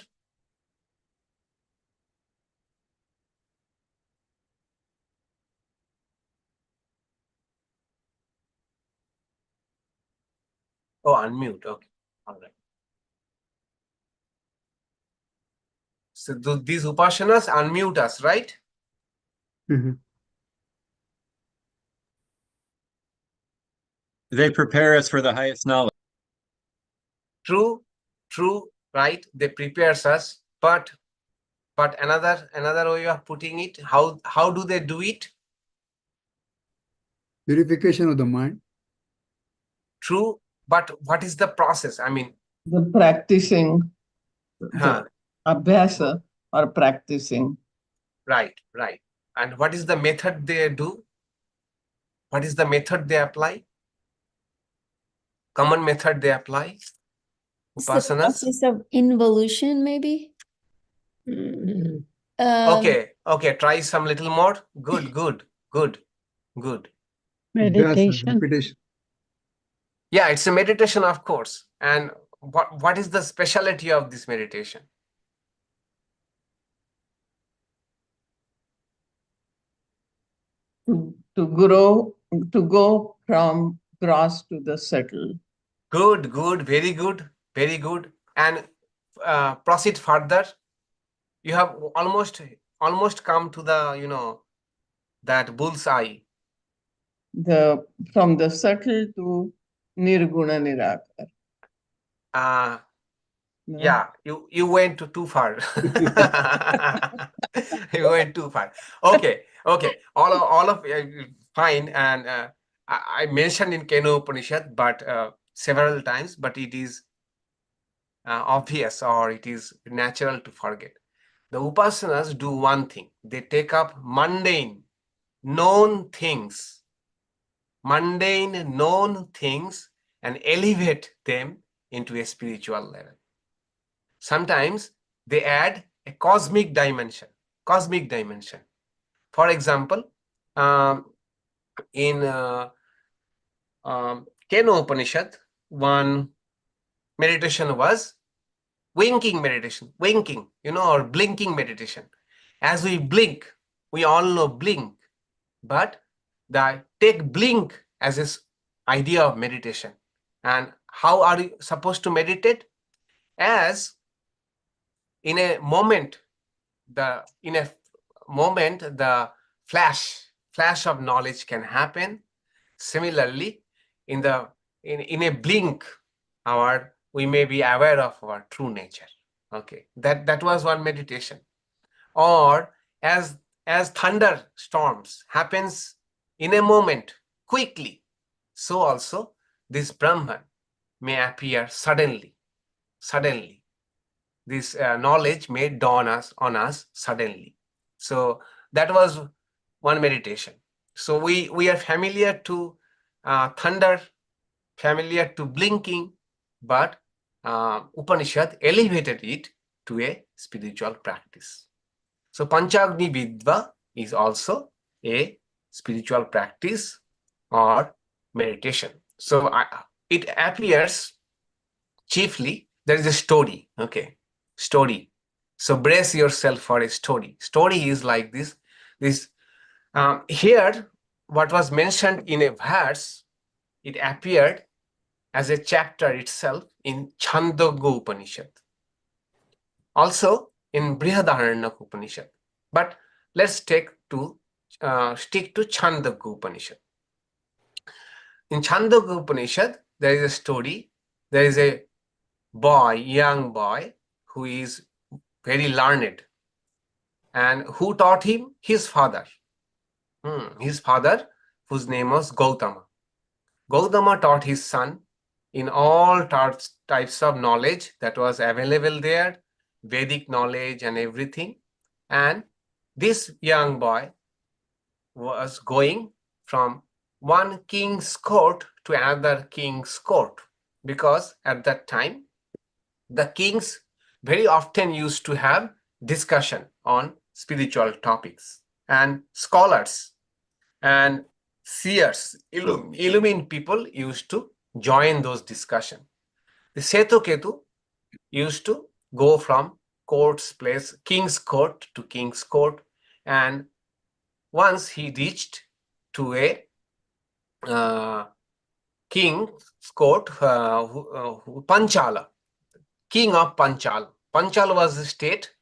Oh, unmute. Okay, all right. So these upasanas unmute us, right? They prepare us for the highest knowledge. True, right? They prepares us, but another way of putting it, how do they do it? Purification of the mind. True, but what is the process? I mean, the practicing, the abhyasa or practicing. Right. And what is the method they do? What is the method they apply? Common method they apply? It's the Upasanas? process of involution, maybe. Okay, try some little more. Good. Meditation. Repetition. Yeah, it's a meditation, of course. And what is the specialty of this meditation? To grow, to go from gross to the subtle. Good, very good. And proceed further. You have almost come to the, that bullseye. From the subtle to nirguna nirakar. No? Yeah, you went too far. You went too far. Okay. All of fine. And I mentioned in Kena Upanishad, but several times, but it is obvious, or it is natural to forget. The upasanas do one thing. They take up mundane, known things, and elevate them into a spiritual level. Sometimes they add a cosmic dimension. For example, in Kena Upanishad, one meditation was winking meditation, or blinking meditation. As we blink, we all know blink, but take blink as this idea of meditation. And how are you supposed to meditate? As in a moment, the flash of knowledge can happen. Similarly, in a blink, we may be aware of our true nature. Okay, that was one meditation. Or as thunderstorms happens in a moment, quickly, so also this Brahman may appear suddenly. This knowledge may dawn on us suddenly. So that was one meditation. So we are familiar to thunder, familiar to blinking, but Upanishad elevated it to a spiritual practice. So Panchagni Vidva is also a spiritual practice or meditation. So it appears chiefly, there is a story. Okay, story. So brace yourself for a story. Story is like this. Here, what was mentioned in a verse it appeared as a chapter itself in Chandogya Upanishad, also in Brihadaranyaka Upanishad. But let's stick to Chandogya Upanishad. In Chandogya Upanishad, there is a story. There is a boy, young boy, who is very learned. And who taught him? His father. His father, whose name was Gautama. Gautama taught his son in all types of knowledge that was available there, Vedic knowledge and everything. And this young boy was going from one king's court to another king's court, because at that time, the kings very often used to have discussion on spiritual topics, and scholars and seers, illumined people used to join those discussions. The Setuketu used to go from king's court to king's court, and once he reached to a king's court, Panchala, king of Panchala. Panchala was a state.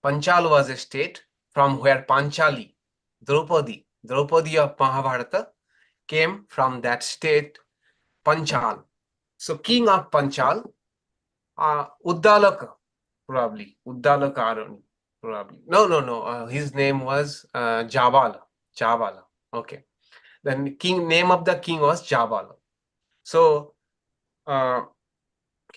Panchala was a state from where Panchali, Draupadi of Mahabharata, came from that state, Panchal. So king of Panchal, Uddalaka, probably. Uddalaka Aruni, probably. No. His name was Jabala. Okay. Then name of the king was Jabala. So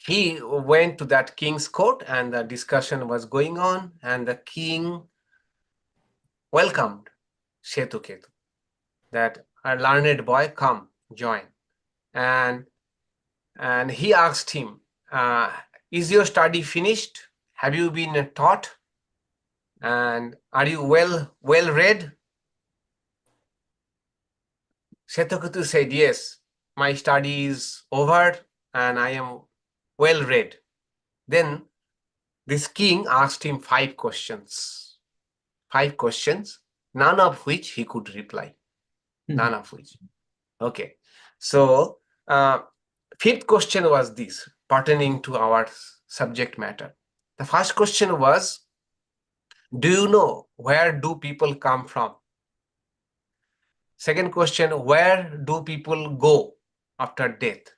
he went to that king's court, and the discussion was going on, and the king welcomed Setuketu, that a learned boy, come, join. And he asked him, is your study finished? Have you been taught? And are you well read? Setuketu said, yes, my study is over and I am well read. Then this king asked him 5 questions. 5 questions, none of which he could reply. None of which. Okay. So 5th question was this, pertaining to our subject matter. The first question was, do you know where do people come from? Second question, where do people go after death?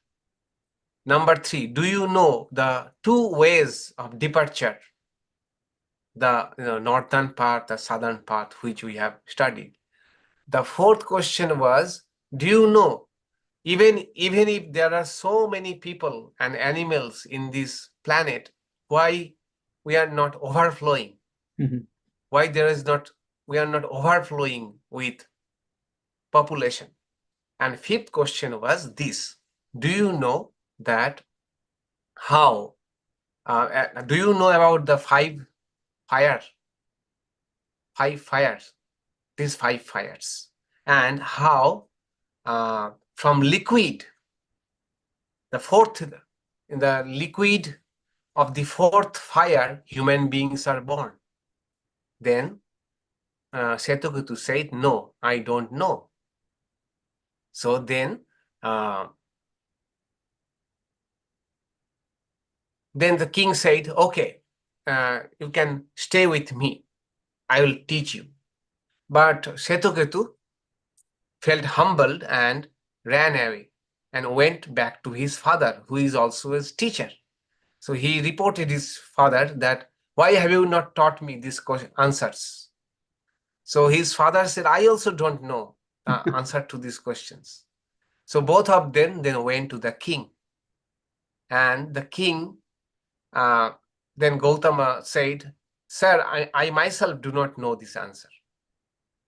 Number 3, do you know the 2 ways of departure? The northern path, the southern path, which we have studied. The 4th question was, do you know, even if there are so many people and animals in this planet, why we are not overflowing? Why we are not overflowing with population? And 5th question was this, do you know that how, do you know about the 5 fires? These 5 fires, and how from liquid, in the liquid of the 4th fire, human beings are born. Then Setuketu said, no, I don't know. So then the king said, okay, you can stay with me. I will teach you. But Setuketu felt humbled and ran away and went back to his father, who is also his teacher. So he reported his father that, why have you not taught me these answers? So his father said, I also don't know the answer to these questions. So both of them then went to the king. And the king, then Gautama said, sir, I myself do not know this answer.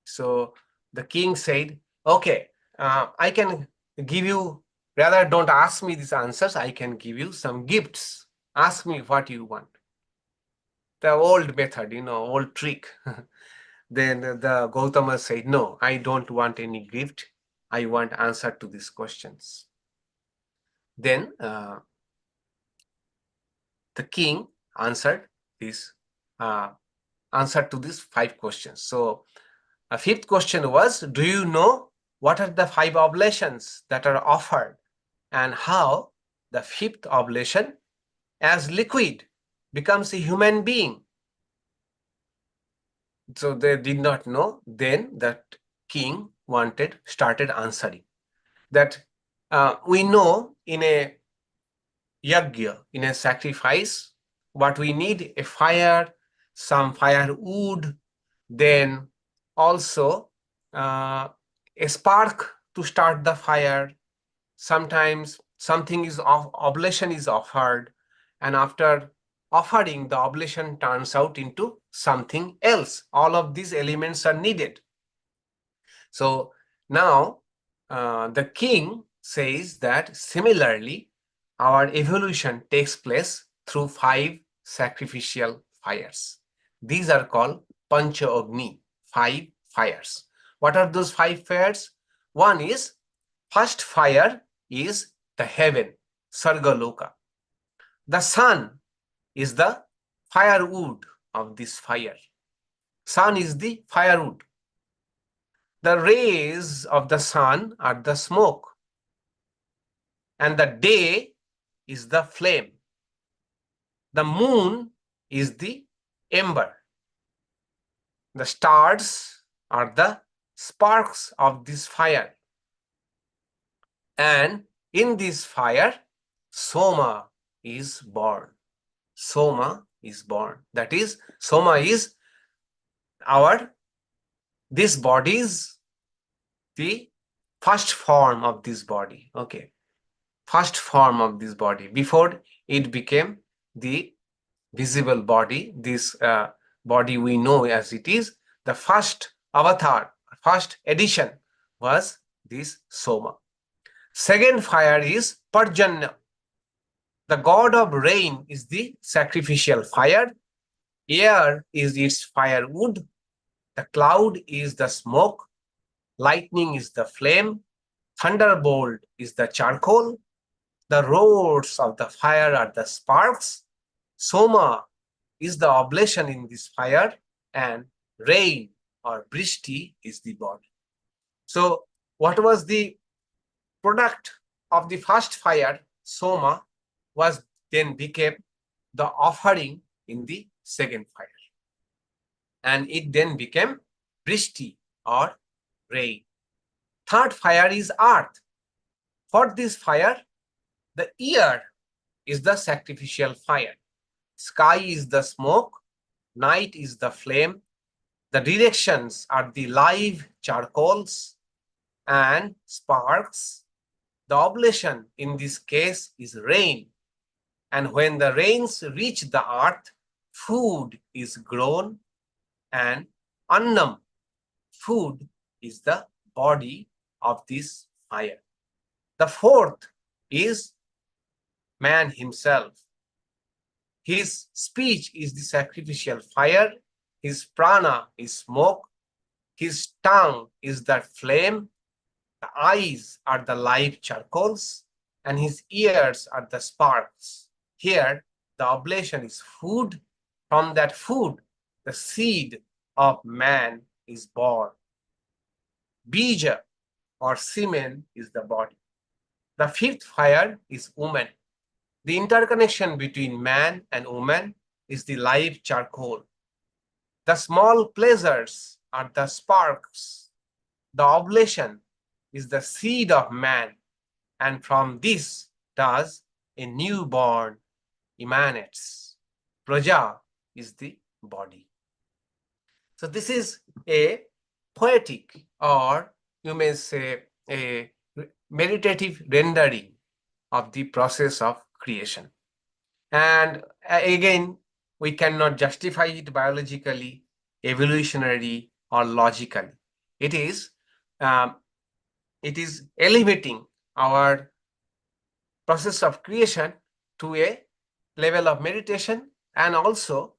So the king said, okay, I can give you, rather don't ask me these answers, I can give you some gifts. Ask me what you want. The old method, old trick. Then the Gautama said, no, I don't want any gift. I want answer to these questions. Then the king answered this answer to these 5 questions. So a 5th question was, do you know what are the 5 oblations that are offered, and how the 5th oblation as liquid becomes a human being. So they did not know. Then that king started answering that we know in a yajna, in a sacrifice, what we need: a fire, some firewood, then also a spark to start the fire. Sometimes something is oblation is offered, and after offering, the oblation turns out into something else. All of these elements are needed. So now the king says that similarly, our evolution takes place through 5 sacrificial fires. These are called pancha agni, 5 fires. What are those 5 fires? One is, first fire is the heaven, sargaloka. The sun is the firewood of this fire. Sun is the firewood. The rays of the sun are the smoke, and the day is the flame. The moon is the ember. The stars are the sparks of this fire. And in this fire, Soma is born. Soma is born. That is, Soma is this body is the first form of this body. Okay. First form of this body. Before it became the visible body, this body we know as it is, the first avatar, first edition was this Soma. Second fire is Parjanya. The god of rain is the sacrificial fire. Air is its firewood. The cloud is the smoke. Lightning is the flame. Thunderbolt is the charcoal. The roars of the fire are the sparks. Soma is the oblation in this fire, and rain or brishti is the body. So what was the product of the first fire, Soma, was then became the offering in the second fire. And it then became brishti or rain. Third fire is earth. For this fire, the air is the sacrificial fire. Sky is the smoke. Night is the flame. The directions are the live charcoals and sparks. The oblation in this case is rain. And when the rains reach the earth, food is grown, and annam, food, is the body of this fire. The fourth is man himself. His speech is the sacrificial fire. His prana is smoke. His tongue is the flame. The eyes are the live charcoals, and his ears are the sparks. Here, the oblation is food. From that food, the seed of man is born. Bija or semen is the body. The fifth fire is woman. The interconnection between man and woman is the live charcoal. The small pleasures are the sparks. The oblation is the seed of man, and from this does a newborn emanates. Praja is the body. So this is a poetic, or you may say a meditative rendering of the process of creation. And again, we cannot justify it biologically, evolutionary, or logically. It is elevating our process of creation to a level of meditation, and also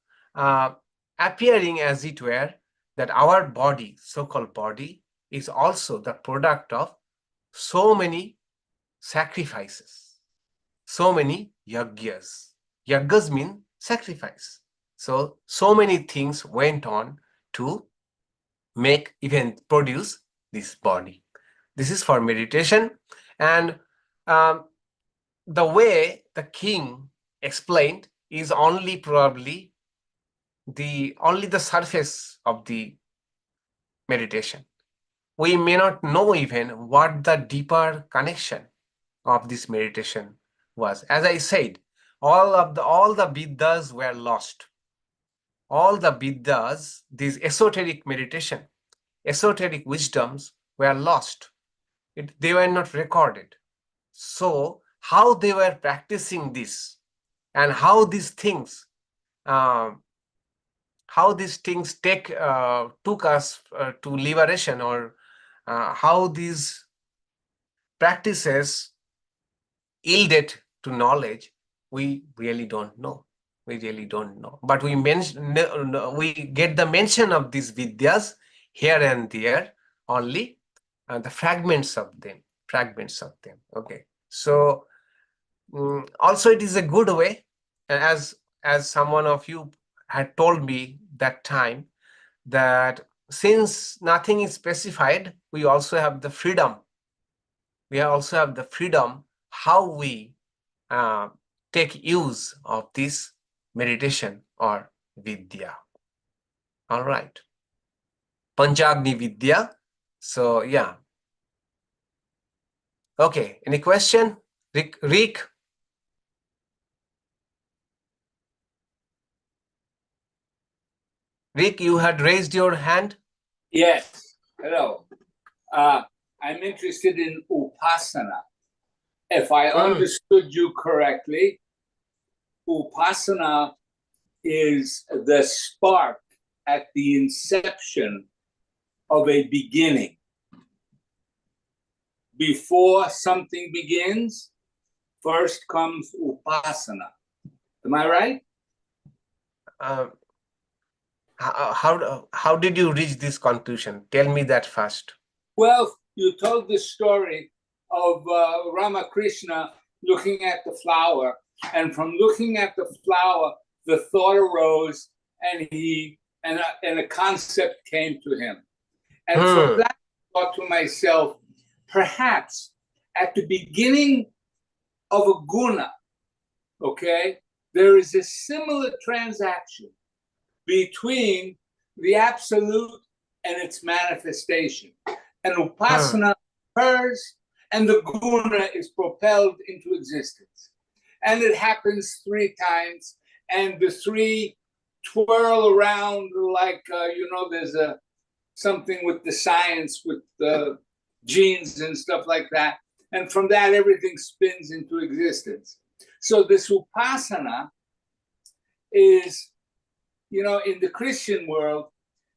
appearing, as it were, that our body, so-called body, is also the product of so many sacrifices, so many yajnas. Yajnas mean sacrifice. So many things went on to make, even produce this body. This is for meditation. And the way the king explained is only probably only the surface of the meditation. We may not know even what the deeper connection of this meditation was. As I said, all the vidyas were lost. All the vidyas, these esoteric meditation, esoteric wisdoms were lost. They were not recorded. So how they were practicing this, and how these things took us to liberation, or how these practices yielded to knowledge, we really don't know. We really don't know. But we get the mention of these vidyas here and there, only the fragments of them. Okay. So also it is a good way, as someone of you had told me that time, that since nothing is specified, we also have the freedom. We also have the freedom how we take use of this meditation or vidya. All right. Panchagni vidya. So yeah. Okay. Any question? Rick? Rick, you had raised your hand? Yes. Hello. I'm interested in upasana. If I understood you correctly, upasana is the spark at the inception of a beginning. Before something begins, first comes upasana. Am I right? How did you reach this conclusion? Tell me that first. Well, you told the story of Ramakrishna looking at the flower, and from looking at the flower, the thought arose, and a concept came to him. And from that, I thought to myself, perhaps at the beginning of a guna, okay, there is a similar transaction between the absolute and its manifestation. And upasana occurs, and the guna is propelled into existence. And it happens 3 times, and the 3 twirl around like, there's something with the science, with the genes and stuff like that. And from that, everything spins into existence. So this upasana is, in the Christian world,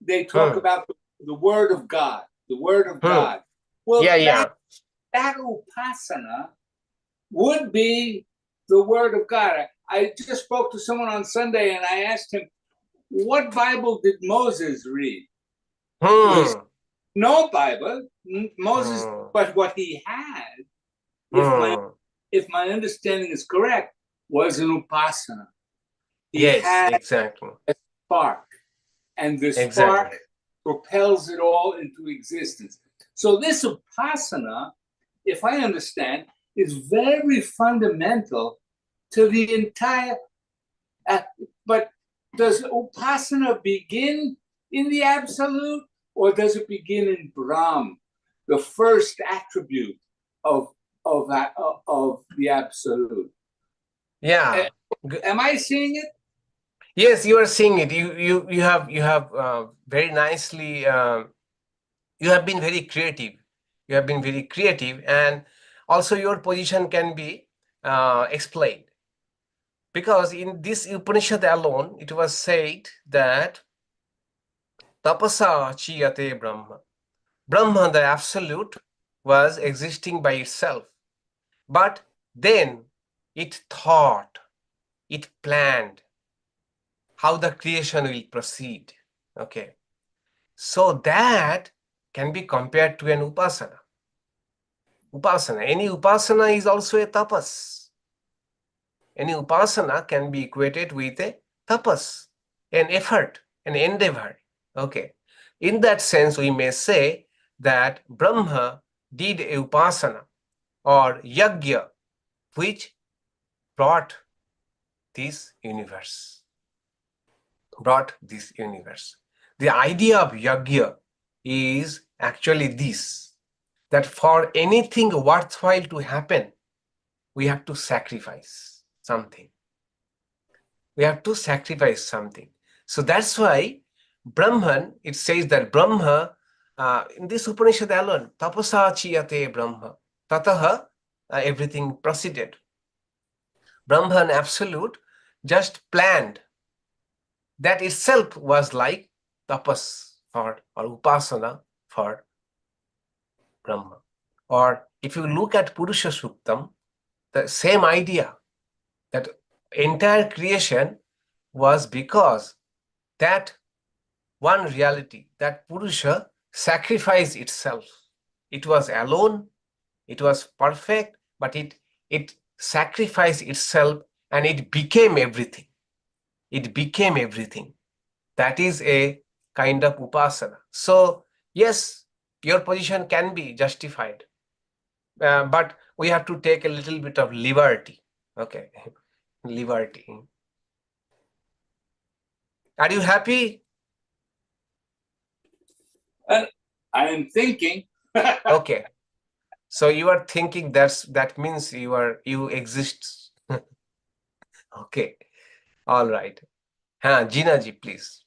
they talk about the word of God, the word of God. Well, that upasana would be the word of God. I just spoke to someone on Sunday, and I asked him, what Bible did Moses read? No Bible, Moses, but what he had, if my understanding is correct, was an upasana. He had exactly. a spark, and the spark propels it all into existence. So this upasana, if I understand, is very fundamental to the entire. But does upasana begin in the absolute, or does it begin in Brahm, the first attribute of the absolute? Yeah. Am I seeing it? Yes, you are seeing it. You have very nicely. You have been very creative. You have been very creative, and also your position can be explained, because in this Upanishad alone, it was said that tapasa jāyate Brahma. Brahma, the absolute, was existing by itself, but then it thought, it planned how the creation will proceed. Okay, so that can be compared to an upasana. Any upasana is also a tapas. Any upasana can be equated with a tapas, an effort, an endeavor. Okay, in that sense, we may say that Brahma did a upasana or yajna which brought this universe. The idea of yajna is actually this, that for anything worthwhile to happen, we have to sacrifice something. So that's why Brahman, it says that Brahma, in this Upanishad alone, tapasa chiyate Brahma, tataha, everything proceeded. Brahman absolute just planned. That itself was like tapas for, or upasana for Brahma. Or if you look at Purusha Suktam, the same idea, that entire creation was because that one reality, that Purusha sacrificed itself. It was alone, it was perfect, but it sacrificed itself and it became everything. That is a kind of upasana. So yes, your position can be justified, but we have to take a little bit of liberty. Okay, liberty. Are you happy? I am thinking. Okay, so you are thinking, that means you exist. Okay, all right. Jina ji, please.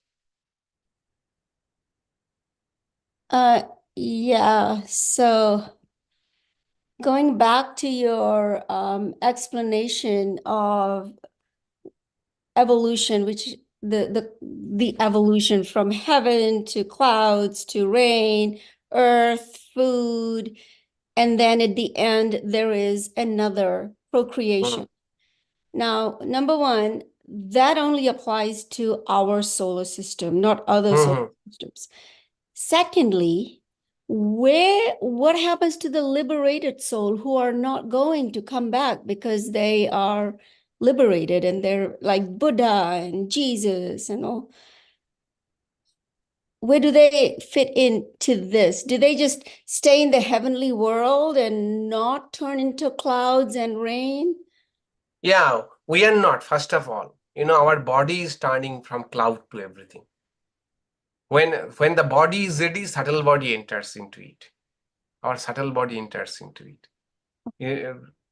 Yeah, so going back to your explanation of evolution, which the evolution from heaven to clouds to rain, earth, food, and then at the end there is another procreation. Now, number one, that only applies to our solar system, not other solar systems. Secondly, what happens to the liberated soul who are not going to come back because they are liberated and they're like Buddha and Jesus and all? Where do they fit into this? Do they just stay in the heavenly world and not turn into clouds and rain? Yeah, we are not, first of all. Our body is turning from cloud to everything. When the body is ready, subtle body enters into it. Our subtle body enters into it.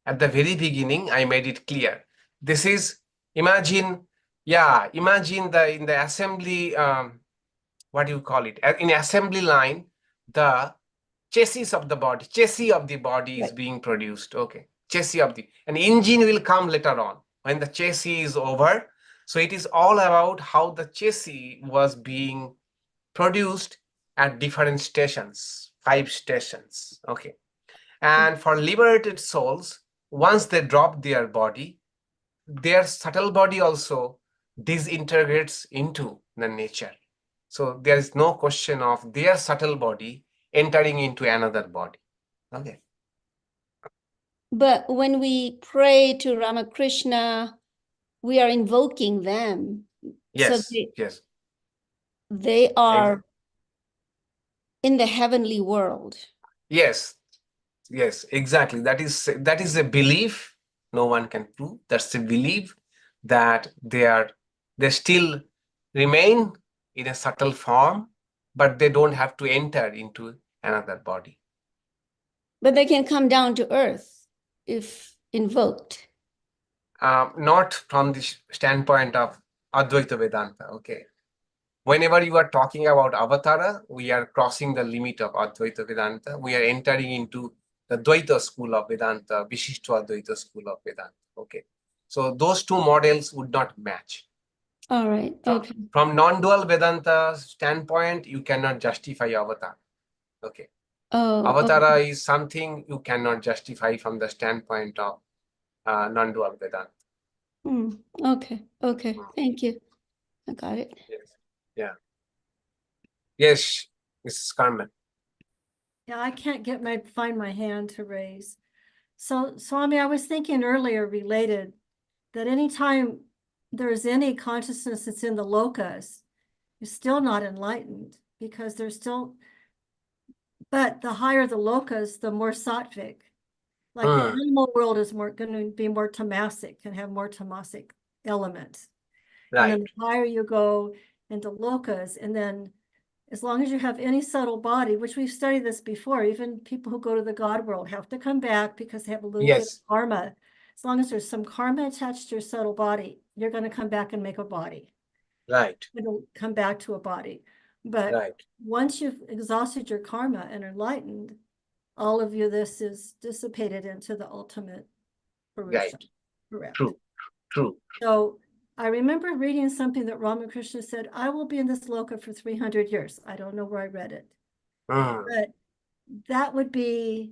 At the very beginning, I made it clear. This is, imagine in the assembly, what do you call it? In assembly line, the chassis of the body is being produced. Okay, an engine will come later on when the chassis is over. So it is all about how the chassis was being produced at different stations, 5 stations. Okay, and for liberated souls, once they drop their body, their subtle body also disintegrates into the nature. So there is no question of their subtle body entering into another body. Okay. But when we pray to Ramakrishna, we are invoking them. Yes, So yes. They are in the heavenly world. Yes, exactly. That is a belief. No one can prove. That's a belief that they still remain in a subtle form, but they don't have to enter into another body. But they can come down to earth if invoked. Not from the standpoint of Advaita Vedanta. Okay. Whenever you are talking about avatara, we are crossing the limit of Advaita Vedanta. We are entering into the Dvaita school of Vedanta, Vishishtadvaita school of Vedanta. Okay. So those two models would not match. All right. Okay. From non-dual Vedanta standpoint, you cannot justify avatar. Okay. Avatara is something you cannot justify from the standpoint of non-dual Vedanta. Okay. Thank you. I got it. Yes. Yeah. Yes, Mrs. Carmen. Yeah, I can't find my hand to raise. So, Swami, I was thinking earlier related that anytime there's any consciousness that's in the lokas, you're still not enlightened because there's still But the higher the lokas, the more sattvic. Like the animal world is going to be more tamasic, can have more tamasic elements. And then the higher you go into lokas, and then as long as you have any subtle body, which we've studied this before, even people who go to the God world have to come back because they have a little bit of karma. As long as there's some karma attached to your subtle body, you're going to come back and make a body. Right. It'll come back to a body. But once you've exhausted your karma and enlightened, all of you, this is dissipated into the ultimate Purusha. Right. Correct. True. So I remember reading something that Ramakrishna said, I will be in this loka for 300 years. I don't know where I read it. But that would be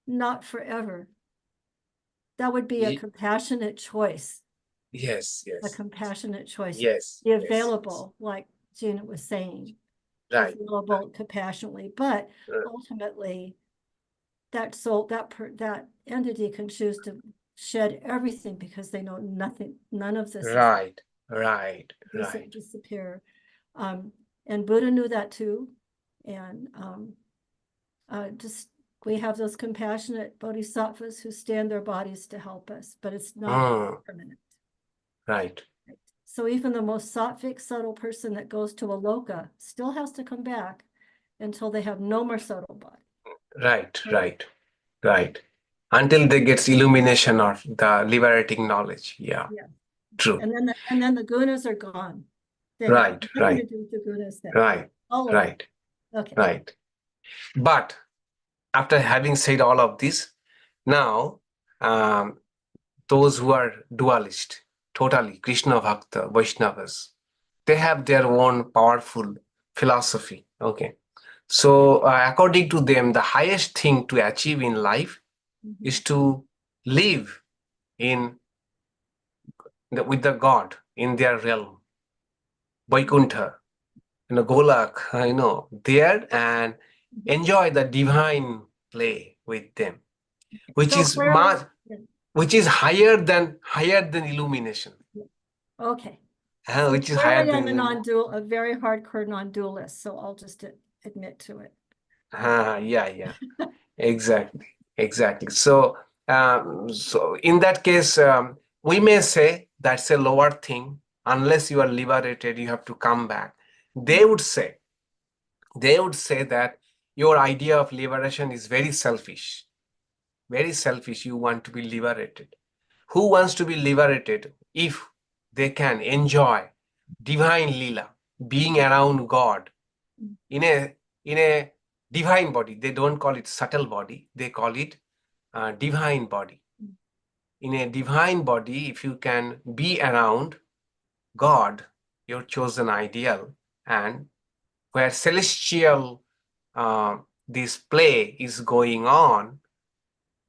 not forever. That would be a compassionate choice. Yes. A compassionate choice. Yes. Be available, like Gina was saying. Right. Available compassionately. But ultimately, that soul, that entity can choose to shed everything because they know nothing, none of this disappear. And Buddha knew that too. And just we have those compassionate bodhisattvas who stand their bodies to help us, but it's not permanent. Right. So even the most sattvic, subtle person that goes to a loka still has to come back until they have no more subtle body. Right. Until they get illumination or the liberating knowledge. Yeah. True. And then the gunas are gone. Right. To do with the gunas then. Right. But after having said all of this, now those who are dualist, totally Krishna Bhakta, Vaishnavas, they have their own powerful philosophy. Okay. So according to them, the highest thing to achieve in life is to live with the God in their realm, Vaikuntha, Golak, there, and enjoy the divine play with them, which is higher than illumination. Okay. Which is higher than a very hardcore non-dualist, so I'll just admit to it. Yeah. Exactly. So in that case, we may say that's a lower thing. Unless you are liberated, you have to come back. They would say that your idea of liberation is very selfish. Very selfish. You want to be liberated. Who wants to be liberated if they can enjoy divine lila, being around God in a divine body? They don't call it subtle body. They call it divine body. In a divine body, if you can be around God, your chosen ideal, and where celestial this play is going on,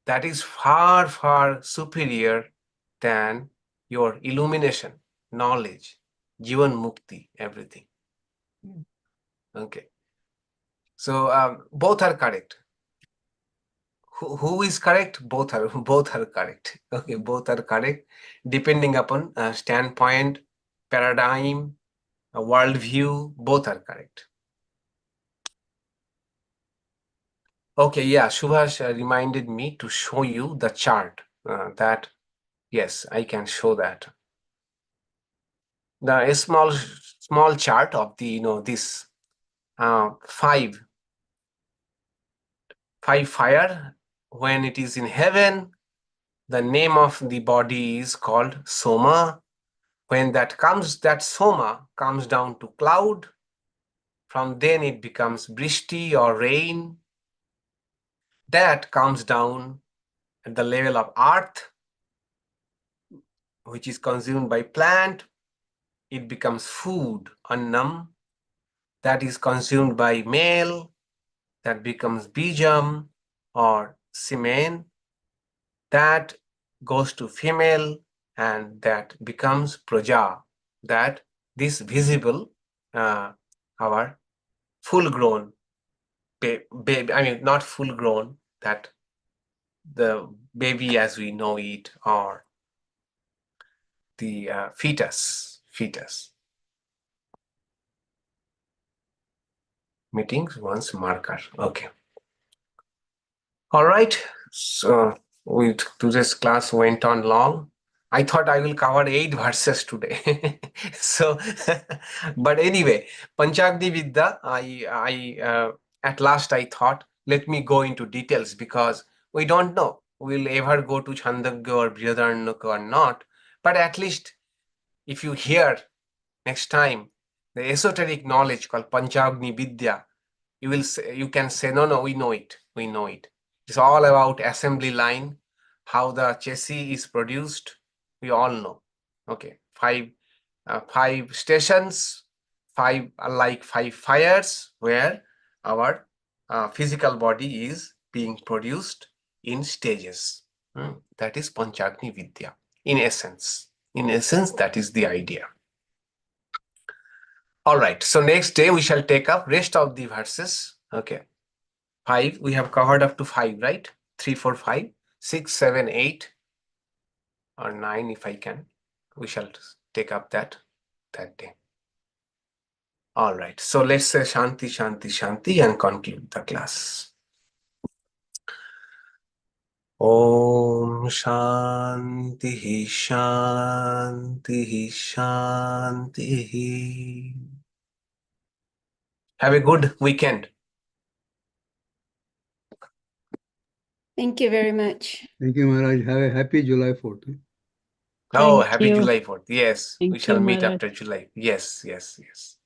that is far, far superior than your illumination, knowledge, Jivan Mukti, everything. Okay. So both are correct. Who is correct? Both are correct. Okay, both are correct, depending upon standpoint, paradigm, worldview. Both are correct. Okay, yeah. Subhash reminded me to show you the chart. That yes, I can show that. A small chart of the this five fire. When it is in heaven, the name of the body is called Soma. When that Soma comes down to cloud, from then it becomes Brishti or rain. That comes down at the level of earth, which is consumed by plant. It becomes food, annam. That is consumed by male. That becomes bijam or semen. That goes to female, and that becomes praja. That this visible, our full-grown baby, I mean not full-grown, that the baby as we know it, or the fetus. Meetings once marker. Okay. All right. So today's class went on long. I thought I will cover 8 verses today. So, but anyway, Panchagni Vidya, at last I thought, let me go into details because we don't know we'll ever go to Chandogya or Brihadaranyaka or not. But at least if you hear next time the esoteric knowledge called Panchagni Vidya, you can say, no, we know it. We know it. It's all about assembly line, how the chassis is produced. We all know. Okay, 5 stations, 5 fires where our physical body is being produced in stages. That is Panchagni Vidya in essence. In essence, that is the idea. All right, so next day we shall take up rest of the verses. Okay, 5, we have covered up to 5, right? 3, 4, 5, 6, 7, 8, or 9 if I can. We shall take up that day. All right, so let's say Shanti, Shanti, Shanti and conclude the class. Om Shanti, Shanti, Shanti. Have a good weekend. Thank you very much. Thank you, Maharaj. Have a happy July 4th. Oh, Thank happy you. July 4th. Yes, we Thank shall you, meet Maharaj. after July. Yes, yes, yes.